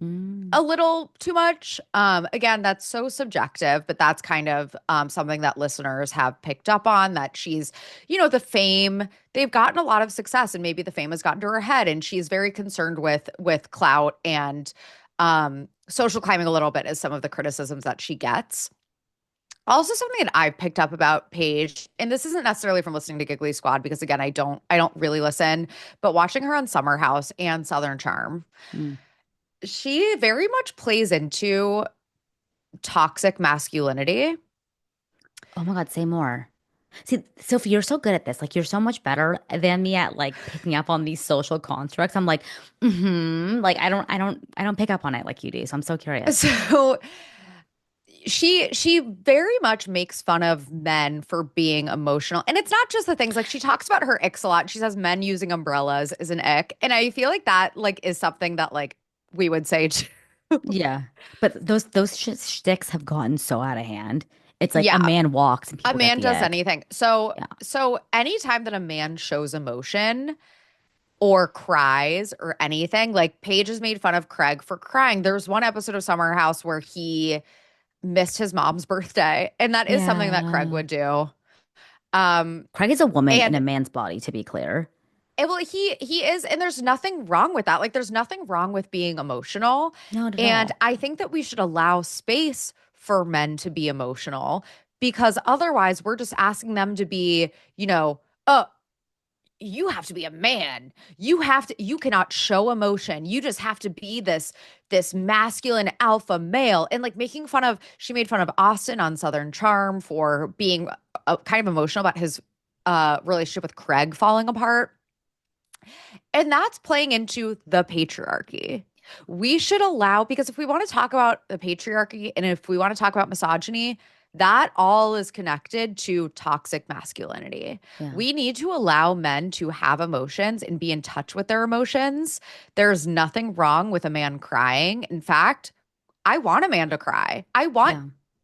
Mm. a little too much. Again, that's so subjective, but that's kind of something that listeners have picked up on, that she's, the fame, they've gotten a lot of success and maybe the fame has gotten to her head and she's very concerned with clout and social climbing a little bit is some of the criticisms that she gets. Also, something that I've picked up about Paige, and this isn't necessarily from listening to Giggly Squad because again, I don't really listen, but watching her on Summer House and Southern Charm, Mm. she very much plays into toxic masculinity. Oh my God, say more. See, Sophie, you're so good at this. Like, you're so much better than me at like picking up on these social constructs. I'm like, like I don't pick up on it like you do. So I'm so curious. So she very much makes fun of men for being emotional. And it's not just the things like she talks about her icks a lot. She says men using umbrellas is an ick. And I feel like that like is something that like we would say too. Yeah, but those shticks have gotten so out of hand. It's like a Yeah, man walks and a people get man the does egg. anything. So Yeah, so anytime that a man shows emotion or cries or anything, like Paige has made fun of Craig for crying. There's one episode of Summer House where he missed his mom's birthday, and that is something that Craig yeah. would do. Um, Craig is a woman in a and man's body, to be clear. well, he is, and there's nothing wrong with that. Like, there's nothing wrong with being emotional, Not at and all. I think that we should allow space for men to be emotional because otherwise, we're just asking them to be, oh, you have to be a man. You cannot show emotion. You just have to be this masculine alpha male. And like making fun of, she made fun of Austin on Southern Charm for being kind of emotional about his relationship with Craig falling apart. And that's playing into the patriarchy. We should allow, because if we want to talk about the patriarchy and if we want to talk about misogyny, that all is connected to toxic masculinity. Yeah, We need to allow men to have emotions and be in touch with their emotions. There's nothing wrong with a man crying. In fact, I want a man to cry. yeah.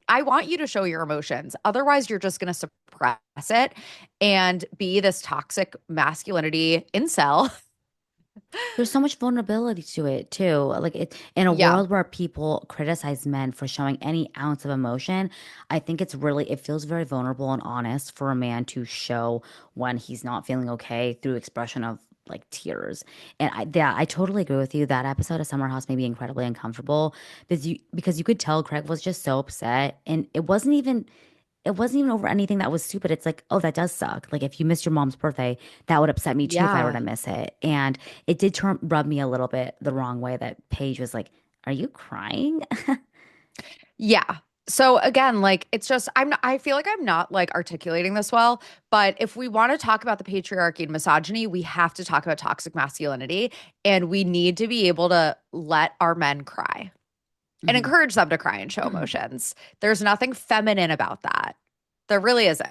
I want you to show your emotions. Otherwise, you're just going to suppress it and be this toxic masculinity incel. There's so much vulnerability to it too. Like in a Yeah. world where people criticize men for showing any ounce of emotion, I think it feels very vulnerable and honest for a man to show when he's not feeling okay through expression of like tears. And I totally agree with you. That episode of Summer House made me incredibly uncomfortable because you could tell Craig was just so upset, and it wasn't even over anything that was stupid. It's like, oh, that does suck. Like if you missed your mom's birthday, that would upset me too if I were Yeah. to miss it. And it did rub me a little bit the wrong way that Paige was like, "Are you crying?" Yeah. So again, like it's just I feel like I'm not like articulating this well, but if we want to talk about the patriarchy and misogyny, we have to talk about toxic masculinity and we need to be able to let our men cry and Hmm. encourage them to cry and show emotions. There's nothing feminine about that. There really isn't.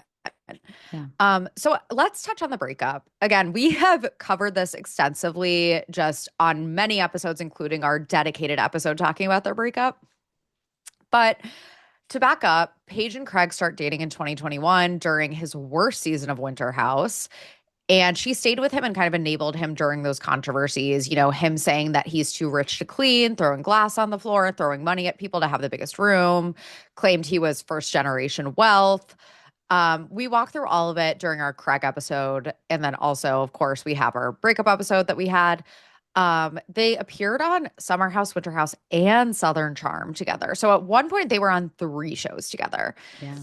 Yeah. So let's touch on the breakup. Again, we have covered this extensively just on many episodes, including our dedicated episode talking about their breakup. But to back up, Paige and Craig start dating in 2021 during his worst season of Winter House. And she stayed with him and kind of enabled him during those controversies. Him saying that he's too rich to clean, throwing glass on the floor, throwing money at people to have the biggest room, claimed he was first generation wealth. We walk through all of it during our Craig episode. And then also, of course, we have our breakup episode that we had. They appeared on Summer House, Winter House, and Southern Charm together. So at one point, they were on three shows together. Yeah.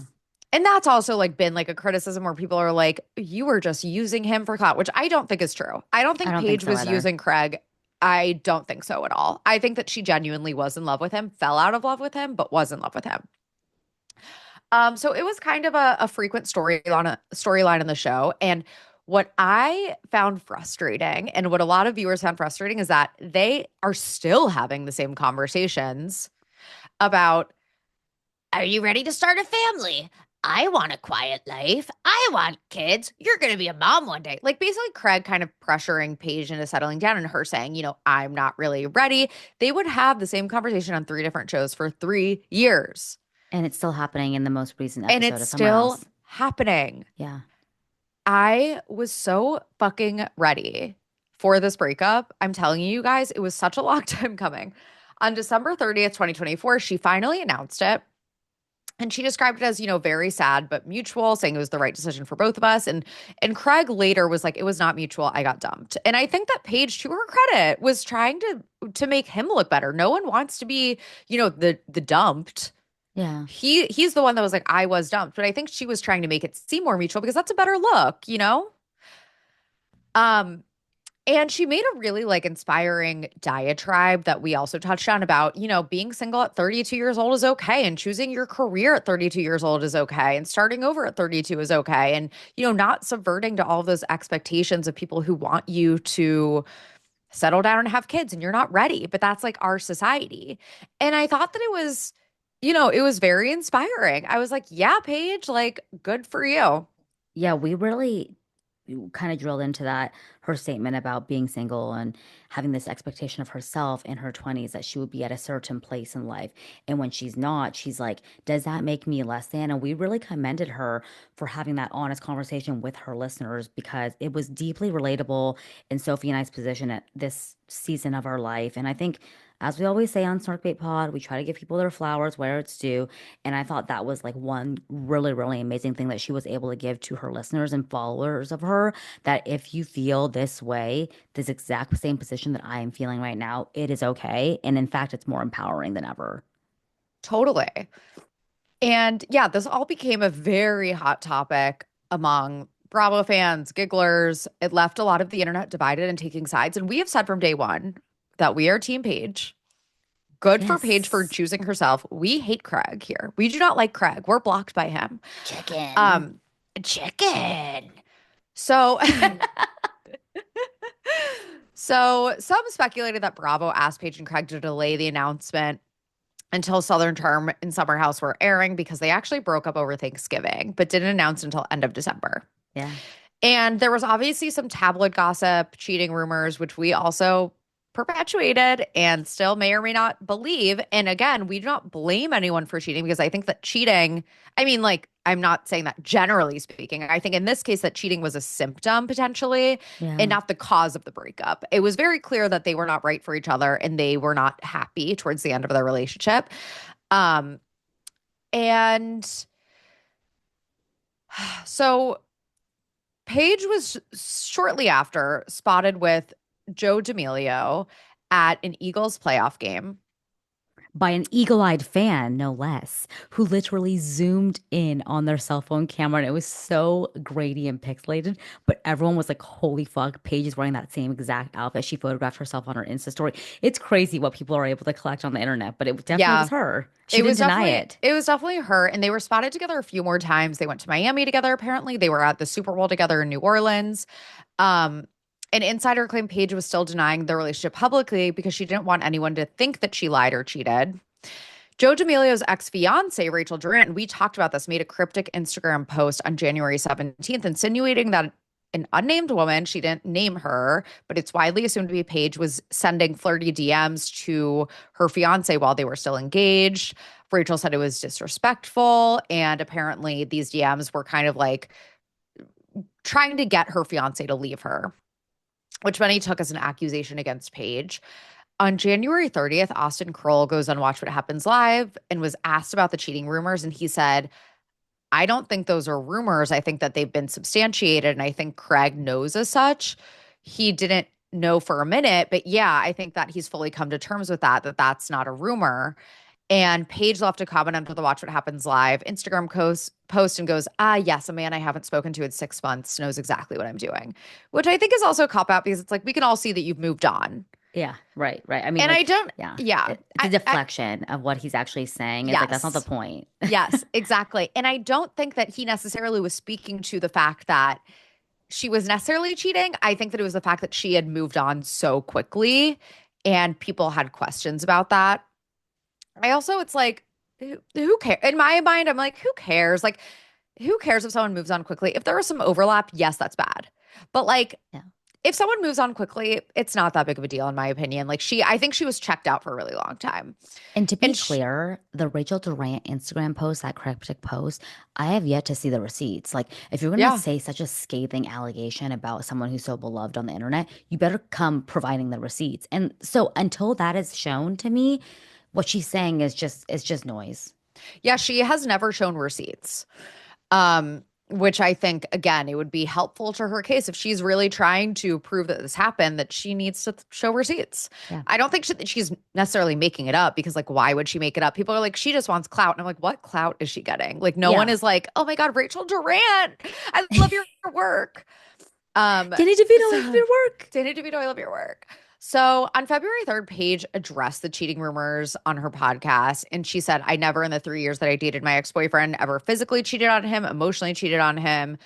And that's also like been like a criticism where people are like, you were just using him for clout, which I don't think is true. I don't I think don't think Paige so was either. using Craig. I don't think so at all. I think that she genuinely was in love with him, fell out of love with him, but was in love with him. So it was kind of a frequent storyline in the show. And what I found frustrating, and what a lot of viewers found frustrating, is that they are still having the same conversations about, are you ready to start a family? I want a quiet life. I want kids. You're going to be a mom one day. Like basically Craig kind of pressuring Paige into settling down and her saying, I'm not really ready. They would have the same conversation on three different shows for 3 years. And it's still happening in the most recent And episode it's of Summer still House. happening. Yeah. I was so fucking ready for this breakup. I'm telling you guys, it was such a long time coming. On December 30th, 2024, she finally announced it. And she described it as, very sad but mutual, saying it was the right decision for both of us. And Craig later was like, it was not mutual. I got dumped. And I think that Paige, to her credit, was trying to make him look better. No one wants to be, the dumped. Yeah. He's the one that was like, I was dumped. But I think she was trying to make it seem more mutual because that's a better look. Um, and she made a really like inspiring diatribe that we also touched on about, being single at 32 years old is okay and choosing your career at 32 years old is okay and starting over at 32 is okay and, not subverting to all of those expectations of people who want you to settle down and have kids and you're not ready, but that's like our society. And I thought that it was very inspiring. I was like, yeah, Paige, like good for you. Yeah, we really kind of drilled into that, her statement about being single and having this expectation of herself in her 20s that she would be at a certain place in life. And when she's not, she's like, does that make me less than? And we really commended her for having that honest conversation with her listeners because it was deeply relatable in Sophie and I's position at this season of our life. And I think, as we always say on Snarkbait Pod, we try to give people their flowers where it's due. And I thought that was like one really, really amazing thing that she was able to give to her listeners and followers of her. That if you feel this way, this exact same position that I am feeling right now, it is okay. And in fact, it's more empowering than ever. Totally. And yeah, this all became a very hot topic among Bravo fans, gigglers. It left a lot of the internet divided and taking sides. And we have said from day one that we are Team Paige. Good for Paige for Yes. choosing herself. We hate Craig here. We do not like Craig. We're blocked by him. Chicken. Um, Chicken. So so some speculated that Bravo asked Paige and Craig to delay the announcement until Southern Charm and Summer House were airing because they actually broke up over Thanksgiving, but didn't announce until end of December. Yeah. And there was obviously some tabloid gossip, cheating rumors, which we also perpetuated and still may or may not believe. And again, we do not blame anyone for cheating because I think that cheating, I mean, like, I'm not saying that generally speaking. I think in this case that cheating was a symptom potentially and Yeah. not the cause of the breakup. It was very clear that they were not right for each other and they were not happy towards the end of their relationship. Um, and so Paige was shortly after spotted with Joe D'Amelio at an Eagles playoff game. by an eagle-eyed fan, no less, who literally zoomed in on their cell phone camera. And it was so grainy and pixelated, but everyone was like, holy fuck, Paige is wearing that same exact outfit. She photographed herself on her Insta story. It's crazy what people are able to collect on the internet, but it definitely was Yeah. her. She didn't deny it. It was definitely her. And they were spotted together a few more times. They went to Miami together, apparently. They were at the Super Bowl together in New Orleans. Um, an insider claimed Paige was still denying the relationship publicly because she didn't want anyone to think that she lied or cheated. Joe D'Amelio's ex-fiance, Rachel Durant, and we talked about this, made a cryptic Instagram post on January 17th, insinuating that an unnamed woman, she didn't name her, but it's widely assumed to be Paige, was sending flirty DMs to her fiance while they were still engaged. Rachel said it was disrespectful, and apparently these DMs were kind of like trying to get her fiance to leave her, which many took as an accusation against Paige. On January 30th, Austin Kroll goes on Watch What Happens Live and was asked about the cheating rumors. And he said, I don't think those are rumors. I think that they've been substantiated. And I think Craig knows as such. He didn't know for a minute, but yeah, I think that he's fully come to terms with that that's not a rumor. And Paige left a comment under the Watch What Happens Live Instagram post and goes, yes, a man I haven't spoken to in 6 months knows exactly what I'm doing, which I think is also a cop out because it's like, we can all see that you've moved on. Yeah, right, right. I mean, And I like, don't, yeah, yeah, it's a deflection of what he's actually saying. It's like, that's not the yes, point. yes, exactly. And I don't think that he necessarily was speaking to the fact that she was necessarily cheating. I think that it was the fact that she had moved on so quickly and people had questions about that. I also, it's like, who cares? In my mind, I'm like, who cares? Like, who cares if someone moves on quickly? If there was some overlap, yes, that's bad. But like, Yeah. if someone moves on quickly, it's not that big of a deal, in my opinion. Like, I think she was checked out for a really long time. And to be And clear, the Rachel Durant Instagram post, that cryptic post, I have yet to see the receipts. Like, if you're gonna yeah, say such a scathing allegation about someone who's so beloved on the internet, you better come providing the receipts. And so until that is shown to me, what she's saying is just noise. yeah, she has never shown receipts. Which I think, again, it would be helpful to her case if she's really trying to prove that this happened, that she needs to show receipts. Yeah. I don't think that she's necessarily making it up because, like, why would she make it up? People are like, she just wants clout. And I'm like, what clout is she getting? Like, no one Yeah. is like, oh my God, Rachel Durant, I love your work. Um, Danny DeVito, I love so your work. Danny DeVito, I love your work. So on February 3rd, Paige addressed the cheating rumors on her podcast. And she said, I never in the 3 years that I dated my ex-boyfriend ever physically cheated on him, emotionally cheated on him.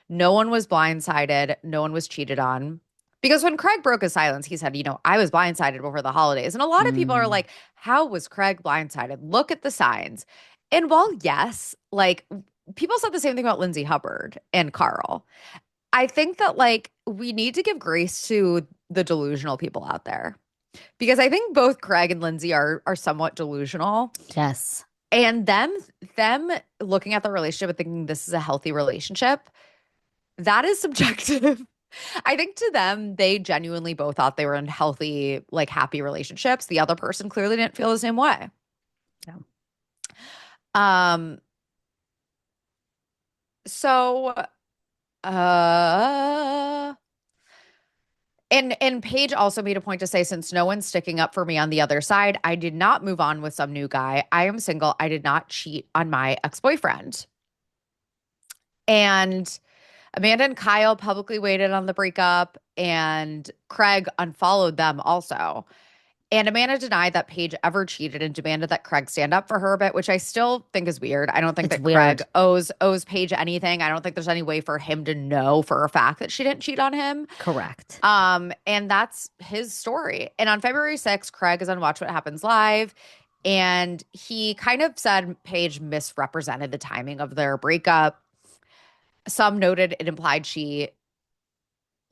No one was blindsided. No one was cheated on. Because when Craig broke his silence, he said, I was blindsided before the holidays. And a lot of people are Mm, like, how was Craig blindsided? Look at the signs. And while, yes, like people said the same thing about Lindsay Hubbard and Carl, I think that like we need to give grace to the delusional people out there because I think both Craig and Lindsay are somewhat delusional. yes. And them looking at the relationship and thinking this is a healthy relationship, that is subjective. I think to them, they genuinely both thought they were in healthy, like happy relationships. The other person clearly didn't feel the same way. Yeah. Um, so uh and Paige also made a point to say, since no one's sticking up for me on the other side, I did not move on with some new guy. I am single. I did not cheat on my ex-boyfriend. And Amanda and Kyle publicly waited on the breakup, and Craig unfollowed them also. And Amanda denied that Paige ever cheated and demanded that Craig stand up for her a bit, which I still think is weird. I don't think It's that Craig weird. owes Paige anything. I don't think there's any way for him to know for a fact that she didn't cheat on him. Correct. And that's his story. And on February 6th, Craig is on Watch What Happens Live. And he kind of said Paige misrepresented the timing of their breakup. Some noted it implied she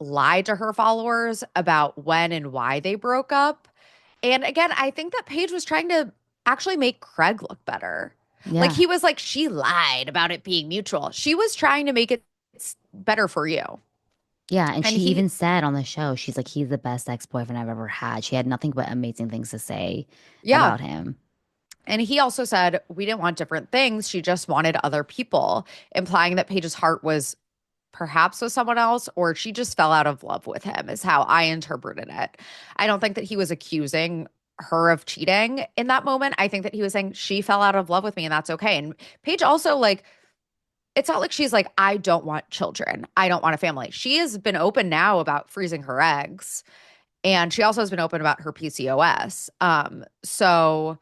lied to her followers about when and why they broke up. And again, I think that Paige was trying to actually make Craig look better. Like Yeah. he was like, she lied about it being mutual. She was trying to make it better for you. Yeah, and And she he, even said on the show, she's like, he's the best ex-boyfriend I've ever had. She had nothing but amazing things to say yeah. about him. And he also said, we didn't want different things. She just wanted other people, implying that Paige's heart was perhaps with someone else, or she just fell out of love with him, is how I interpreted it. I don't think that he was accusing her of cheating in that moment. I think that he was saying she fell out of love with me and that's okay. And Paige also like it's not like she's like, I don't want children. I don't want a family. She has been open now about freezing her eggs. And she also has been open about her PCOS. So,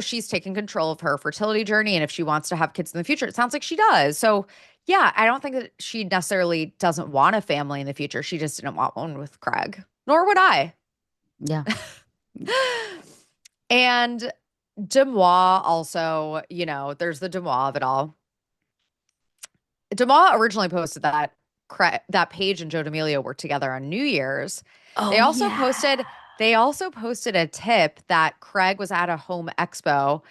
she's taking control of her fertility journey. And if she wants to have kids in the future, it sounds like she does. So, yeah, I don't think that she necessarily doesn't want a family in the future. She just didn't want one with Craig, nor would I. Yeah. And Demois also, there's the Demois of it all. Demois originally posted that Paige and Joe D'Amelio were together on New Year's. They Oh also yeah. posted they also posted a tip that Craig was at a home expo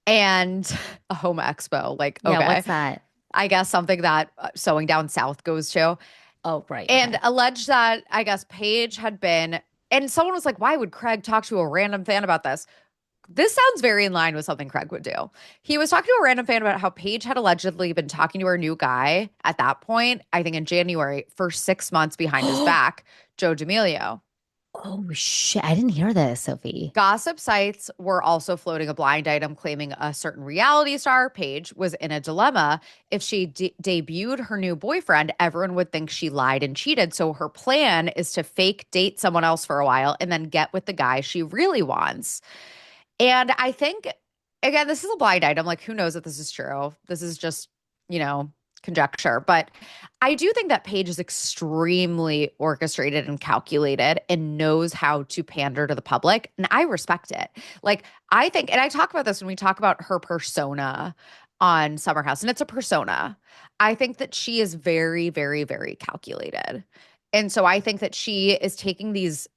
and a home expo, like Yeah, okay, what's that? I guess something that Sewing Down South goes to, Oh, right. and Okay. alleged that I guess Paige had been, and someone was like, why would Craig talk to a random fan about this? This sounds very in line with something Craig would do. He was talking to a random fan about how Paige had allegedly been talking to her new guy at that point, I think in January, for 6 months behind his back, Joe D'Amelio. Oh shit. I didn't hear this, Sophie. Gossip sites were also floating a blind item claiming a certain reality star, Paige, was in a dilemma. If she debuted her new boyfriend, everyone would think she lied and cheated. So her plan is to fake date someone else for a while and then get with the guy she really wants. And I think, again, this is a blind item. Like, who knows if this is true? This is just, you know, conjecture. But I do think that Paige is extremely orchestrated and calculated and knows how to pander to the public. And I respect it. Like, I think, and I talk about this when we talk about her persona on Summer House, and it's a persona. I think that she is very, very, very calculated. And so I think that she is taking these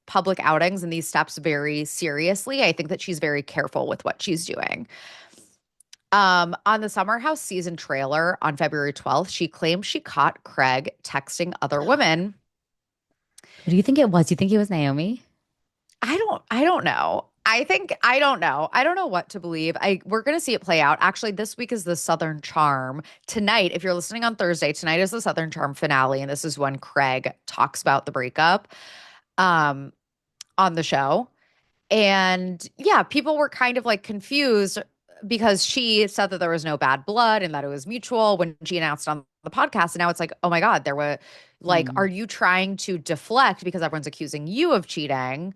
public outings and these steps very seriously. I think that she's very careful with what she's doing. On the Summer House season trailer on February 12th, she claimed she caught Craig texting other women. Who do you think it was? Do you think it was Naomi? I don't know. I don't know. I don't know what to believe. We're gonna see it play out. Actually, this week is the Southern Charm. Tonight, if you're listening on Thursday, tonight is the Southern Charm finale, and this is when Craig talks about the breakup um on the show. And yeah, people were kind of like confused because she said that there was no bad blood and that it was mutual when she announced on the podcast. And now it's like, oh my God, there were like, are Mm. you trying to deflect because everyone's accusing you of cheating?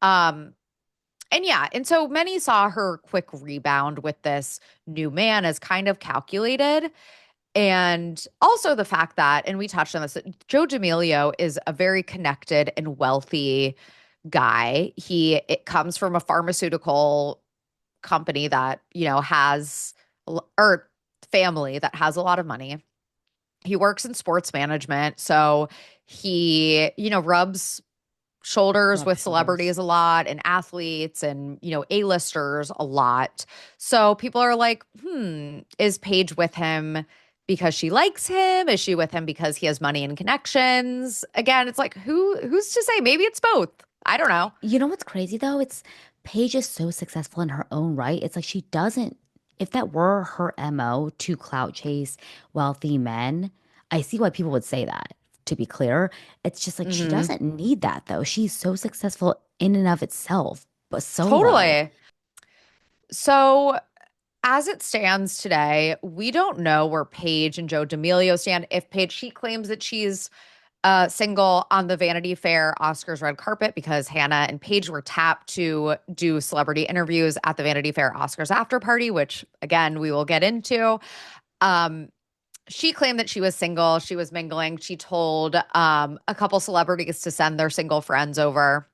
Um, and yeah, and so many saw her quick rebound with this new man as kind of calculated. And also the fact that, and we touched on this, that Joe D'Amelio is a very connected and wealthy guy. It comes from a pharmaceutical company that, has, or family that has a lot of money. He works in sports management. So he, rubs shoulders Rub with shoulders. celebrities a lot and athletes and, A-listers a lot. So people are like, is Paige with him because she likes him? Is she with him because he has money and connections? Again, it's like, who's to say? Maybe it's both. I don't know. You know what's crazy though? It's Paige is so successful in her own right. It's like she doesn't, if that were her MO to clout chase wealthy men, I see why people would say that, to be clear. It's just like she Hmm. doesn't need that though. She's so successful in and of itself, but solo. Totally. So as it stands today, we don't know where Paige and Joe D'Amelio stand. If Paige, she claims that she's single on the Vanity Fair Oscars red carpet because Hannah and Paige were tapped to do celebrity interviews at the Vanity Fair Oscars after party, which again, we will get into. Um, she claimed that she was single. She was mingling. She told a couple celebrities to send their single friends over.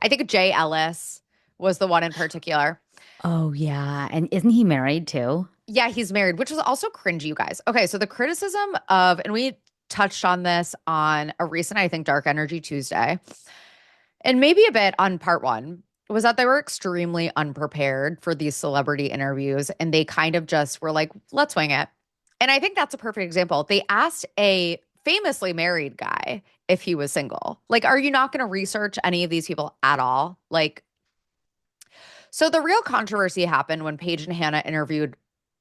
I think Jay Ellis was the one in particular. Oh yeah. And isn't he married too? Yeah, he's married, which was also cringy, you guys. Okay, so the criticism of, and we touched on this on a recent, I think, Dark Energy Tuesday, and maybe a bit on part one, was that they were extremely unprepared for these celebrity interviews and they kind of just were like, let's wing it. And I think that's a perfect example. They asked a famously married guy if he was single. Like, are you not going to research any of these people at all? Like, so the real controversy happened when Paige and Hannah interviewed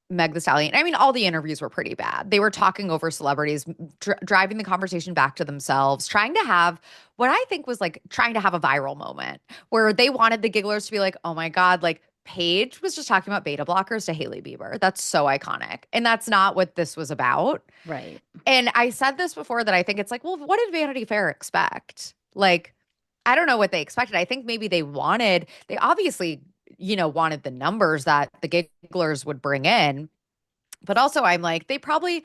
Meg the Stallion. I mean, all the interviews were pretty bad. They were talking over celebrities, driving the conversation back to themselves, trying to have what I think was like trying to have a viral moment where they wanted the gigglers to be like, oh my God, like Paige was just talking about beta blockers to Hailey Bieber. That's so iconic. And that's not what this was about. Right. And I said this before that I think it's like, well, what did Vanity Fair expect? Like, I don't know what they expected. I think maybe they obviously, wanted the numbers that the gigglers would bring in. But also, I'm like, they probably,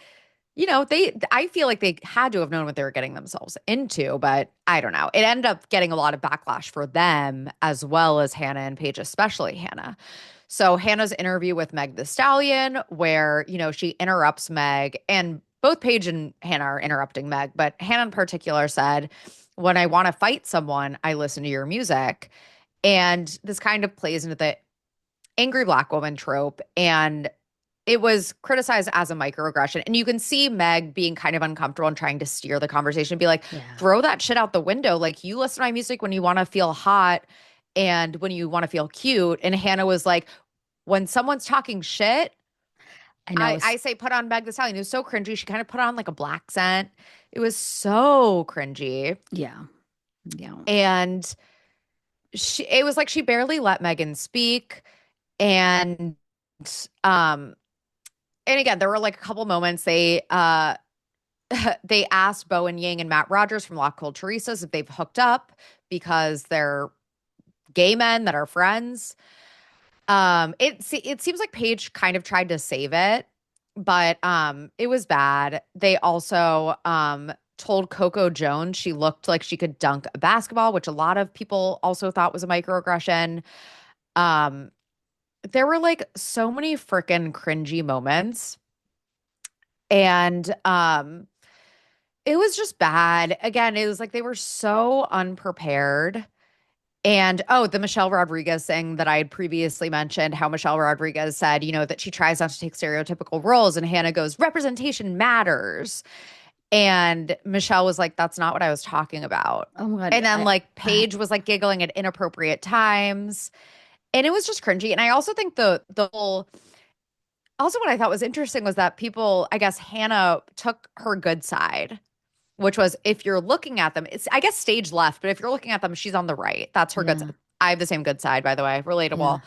I feel like they had to have known what they were getting themselves into, but I don't know. It ended up getting a lot of backlash for them as well as Hannah and Paige, especially Hannah. So Hannah's interview with Meg the Stallion, where, she interrupts Meg, and both Paige and Hannah are interrupting Meg, but Hannah in particular said, when I want to fight someone, I listen to your music. And this kind of plays into the angry black woman trope. And it was criticized as a microaggression. And you can see Meg being kind of uncomfortable and trying to steer the conversation, be like, Yeah. throw that shit out the window. Like, you listen to my music when you want to feel hot and when you want to feel cute. And Hannah was like, when someone's talking shit, I know. I say put on Meg the Stallion. It was so cringy. She kind of put on like a black scent. It was so cringy. Yeah. Yeah. And it was like she barely let Megan speak. And um and again, there were like a couple moments they asked Bowen Yang and Matt Rogers from Lock Cold Teresa's if they've hooked up because they're gay men that are friends. It seems like Paige kind of tried to save it, but it was bad. They also told Coco Jones she looked like she could dunk a basketball, which a lot of people also thought was a microaggression. Um, there were like so many freaking cringy moments. And it was just bad. Again, it was like they were so unprepared. And oh, the Michelle Rodriguez thing that I had previously mentioned, how Michelle Rodriguez said, that she tries not to take stereotypical roles. And Hannah goes, representation matters. And Michelle was like, that's not what I was talking about. Oh my And God. then like Paige was like giggling at inappropriate times. And it was just cringy. And I also think the whole also what I thought was interesting was that people, I guess Hannah took her good side, which was if you're looking at them, it's I guess stage left, but if you're looking at them, she's on the right. That's her good Yeah. side. I have the same good side, by the way. Yeah. Relatable.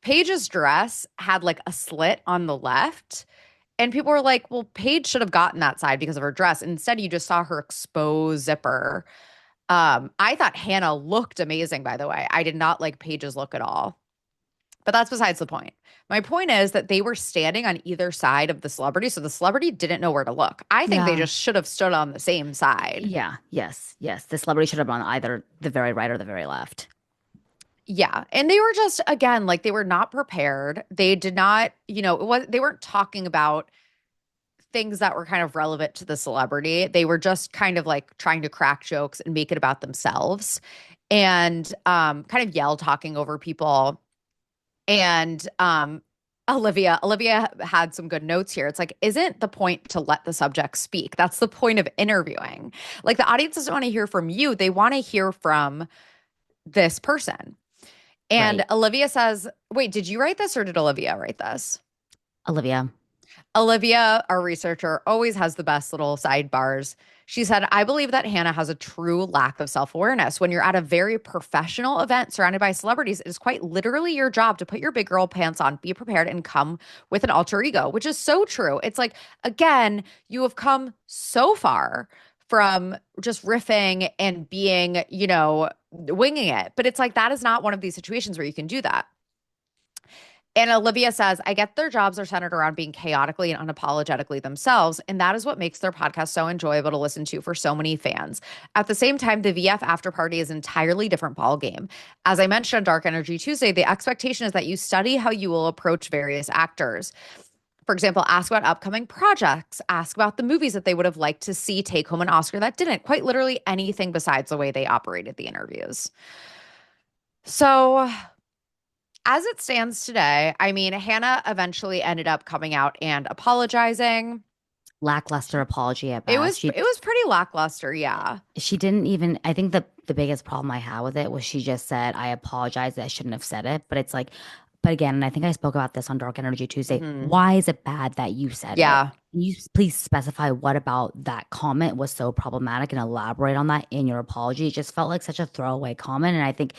Paige's dress had like a slit on the left. And people were like, well, Paige should have gotten that side because of her dress. Instead, you just saw her exposed zipper. I thought Hannah looked amazing, by the way. I did not like Paige's look at all. But that's besides the point. My point is that they were standing on either side of the celebrity, so the celebrity didn't know where to look. I think they Yeah. just should have stood on the same side. Yeah. Yes. Yes. The celebrity should have been on either the very right or the very left. Yeah. And they were just, again, like they were not prepared. They did not, they weren't talking about things that were kind of relevant to the celebrity. They were just kind of like trying to crack jokes and make it about themselves and kind of yell talking over people. And Olivia had some good notes here. It's like, isn't the point to let the subject speak? That's the point of interviewing. Like the audience doesn't want to hear from you. They want to hear from this person. And Right. Olivia says, wait, did you write this or did Olivia write this? Olivia. Olivia, our researcher, always has the best little sidebars. She said, I believe that Hannah has a true lack of self awareness. When you're at a very professional event surrounded by celebrities, it is quite literally your job to put your big girl pants on, be prepared, and come with an alter ego, which is so true. It's like, again, you have come so far from just riffing and being, winging it. But it's like, that is not one of these situations where you can do that. And Olivia says, I get their jobs are centered around being chaotically and unapologetically themselves. And that is what makes their podcast so enjoyable to listen to for so many fans. At the same time, the VF after party is an entirely different ballgame. As I mentioned on Dark Energy Tuesday, the expectation is that you study how you will approach various actors. For example, ask about upcoming projects, ask about the movies that they would have liked to see take home an Oscar that didn't, quite literally anything besides the way they operated the interviews. So as it stands today, I mean, Hannah eventually ended up coming out and apologizing. Lackluster apology at It best. was it was pretty lackluster, yeah. She didn't even, I think the biggest problem I had with it was she just said, I apologize. I shouldn't have said it. But it's like, But again, and I think I spoke about this on Dark Energy Tuesday. Hmm. Why is it bad that you said it? Yeah, Can you please specify what about that comment was so problematic and elaborate on that in your apology? It just felt like such a throwaway comment. And I think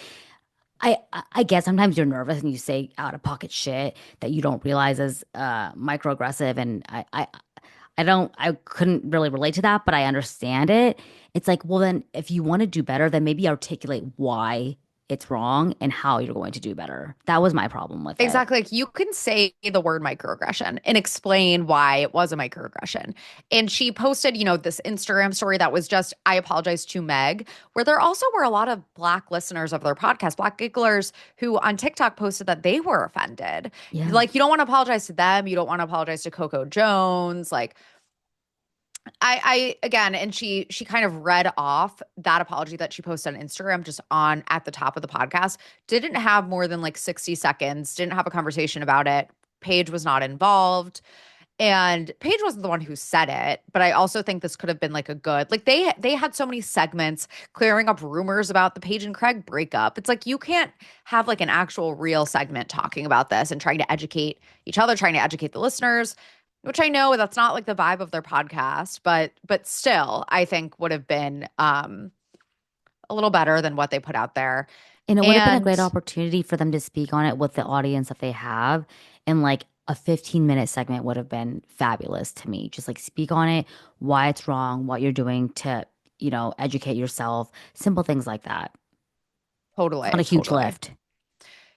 I guess sometimes you're nervous and you say out of pocket shit that you don't realize is microaggressive. And I couldn't really relate to that, but I understand it. It's like, well, then if you want to do better, then maybe articulate why it's wrong and how you're going to do better. That was my problem with it. exactly. Like you can say the word microaggression and explain why it was a microaggression. And she posted, this Instagram story that was just, I apologize to Meg, where there also were a lot of Black listeners of their podcast, Black gigglers, who on TikTok posted that they were offended. Yeah. Like, you don't want to apologize to them. You don't want to apologize to Coco Jones. Like, I again, and she kind of read off that apology that she posted on Instagram just on at the top of the podcast. Didn't have more than like 60 seconds, didn't have a conversation about it. Paige was not involved. And Paige wasn't the one who said it, but I also think this could have been like a good like they had so many segments clearing up rumors about the Paige and Craig breakup. It's like you can't have like an actual real segment talking about this and trying to educate each other, trying to educate the listeners, which I know that's not like the vibe of their podcast, but still I think would have been a little better than what they put out there. And it would have been a And great opportunity for them to speak on it with the audience that they have. And like a 15-minute segment would have been fabulous to me. Just like speak on it, why it's wrong, what you're doing to, educate yourself, simple things like that. It's not a totally, huge totally. lift.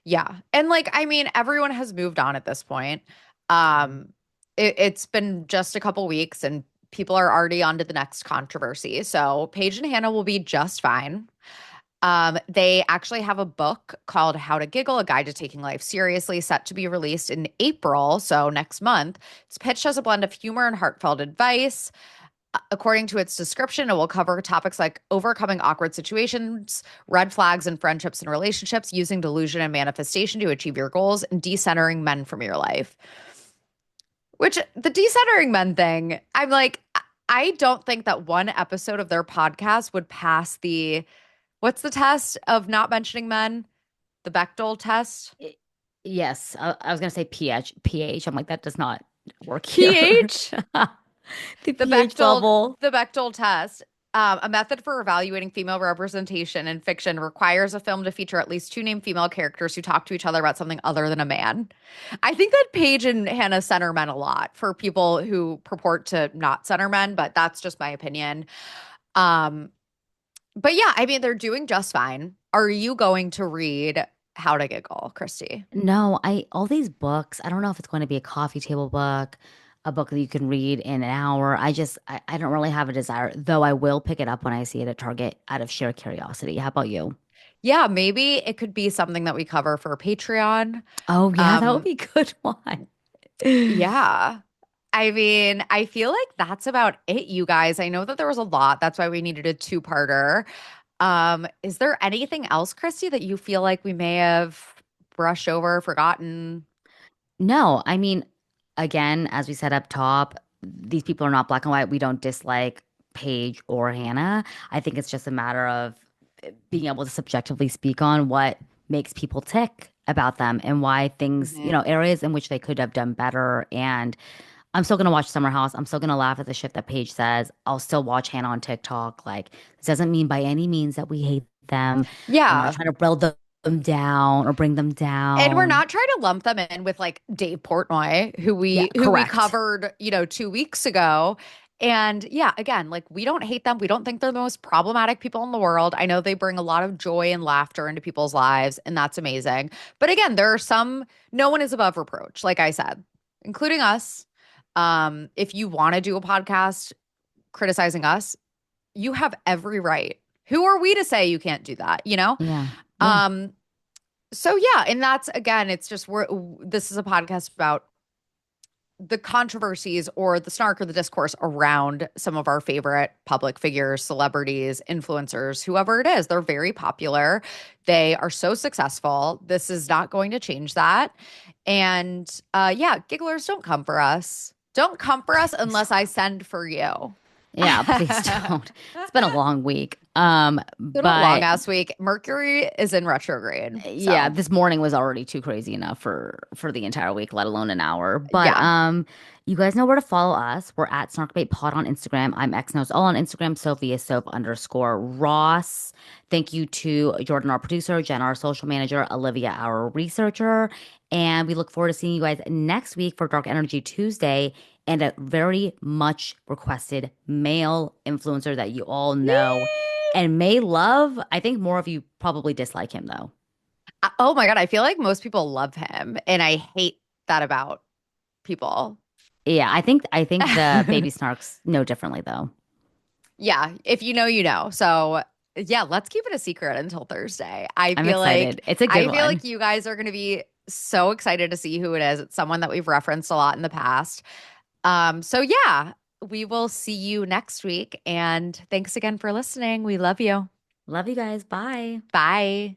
Yeah. And like, I mean, everyone has moved on at this point. Um, it's been just a couple weeks and people are already on to the next controversy. So Paige and Hannah will be just fine. They actually have a book called How to Giggle, A Guide to Taking Life Seriously, set to be released in April, so next month. It's pitched as a blend of humor and heartfelt advice. According to its description, it will cover topics like overcoming awkward situations, red flags in friendships and relationships, using delusion and manifestation to achieve your goals, and decentering men from your life. Which the decentering men thing, I'm like, I don't think that one episode of their podcast would pass the what's the test of not mentioning men? The Bechdel test? I- Yes, I was gonna say pH. I'm like, that does not work here. pH? The The pH Bechdel level. the Bechdel test. A method for evaluating female representation in fiction requires a film to feature at least two named female characters who talk to each other about something other than a man. I think that Paige and Hannah center men a lot for people who purport to not center men, but that's just my opinion. Um, but yeah, I mean, they're doing just fine. Are you going to read How to Giggle, Christy? No, all these books, I don't know if it's going to be a coffee table book, a book that you can read in an hour. I don't really have a desire, though I will pick it up when I see it at Target out of sheer curiosity. How about you? Yeah, maybe it could be something that we cover for Patreon. Oh yeah, that would Um, be a good one. yeah. I mean, I feel like that's about it, you guys. I know that there was a lot. That's why we needed a two-parter. Is there anything else, Christy, that you feel like we may have brushed over, forgotten? No, I mean, again, as we said up top, these people are not black and white. We don't dislike Paige or Hannah. I think it's just a matter of being able to subjectively speak on what makes people tick about them and why things, Mhm. areas in which they could have done better. And I'm still gonna watch Summer House. I'm still gonna laugh at the shit that Paige says. I'll still watch Hannah on TikTok. Like, this doesn't mean by any means that we hate them. I'm not Yeah. trying to build them down or bring them And we're down. not trying to lump them in with like Dave Portnoy, who Yeah, we correct. covered, 2 weeks ago. And yeah, again, like we don't hate them. We don't think they're the most problematic people in the world. I know they bring a lot of joy and laughter into people's lives, and that's amazing. But again, there are some, no one is above reproach, like I said, including us. If you want to do a podcast criticizing us, you have every right. Who are we to say you can't do that, you know? Yeah. Yeah. Um, so yeah, and that's again, it's just this is a podcast about the controversies or the snark or the discourse around some of our favorite public figures, celebrities, influencers, whoever it is. They're very popular. They are so successful. This is not going to change that. And yeah, gigglers, don't come for us. Don't come for us Please unless I don't. send for you. Yeah, please don't. It's been a long week. Been a long But ass week. Mercury is in retrograde. yeah, So, this morning was already too crazy enough for the entire week, let alone an hour. But yeah. you guys know where to follow us. We're at SnarkBaitPod on Instagram. I'm XNows all on Instagram. Sophie is Soph_Ross. Thank you to Jordan, our producer, Jen, our social manager, Olivia, our researcher. And we look forward to seeing you guys next week for Dark Energy Tuesday and a very much requested male influencer that you all know and may love. I think more of you probably dislike him though. Oh my God. I feel like most people love him. And I hate that about people. Yeah, I think the baby snarks know differently though. Yeah. If you know, you know. So, yeah, let's keep it a secret until Thursday. I'm excited. It's a good I feel one. like you guys are going to be so excited to see who it is. It's someone that we've referenced a lot in the past. So yeah, we will see you next week. And thanks again for listening. We love you. Love you guys. Bye. Bye.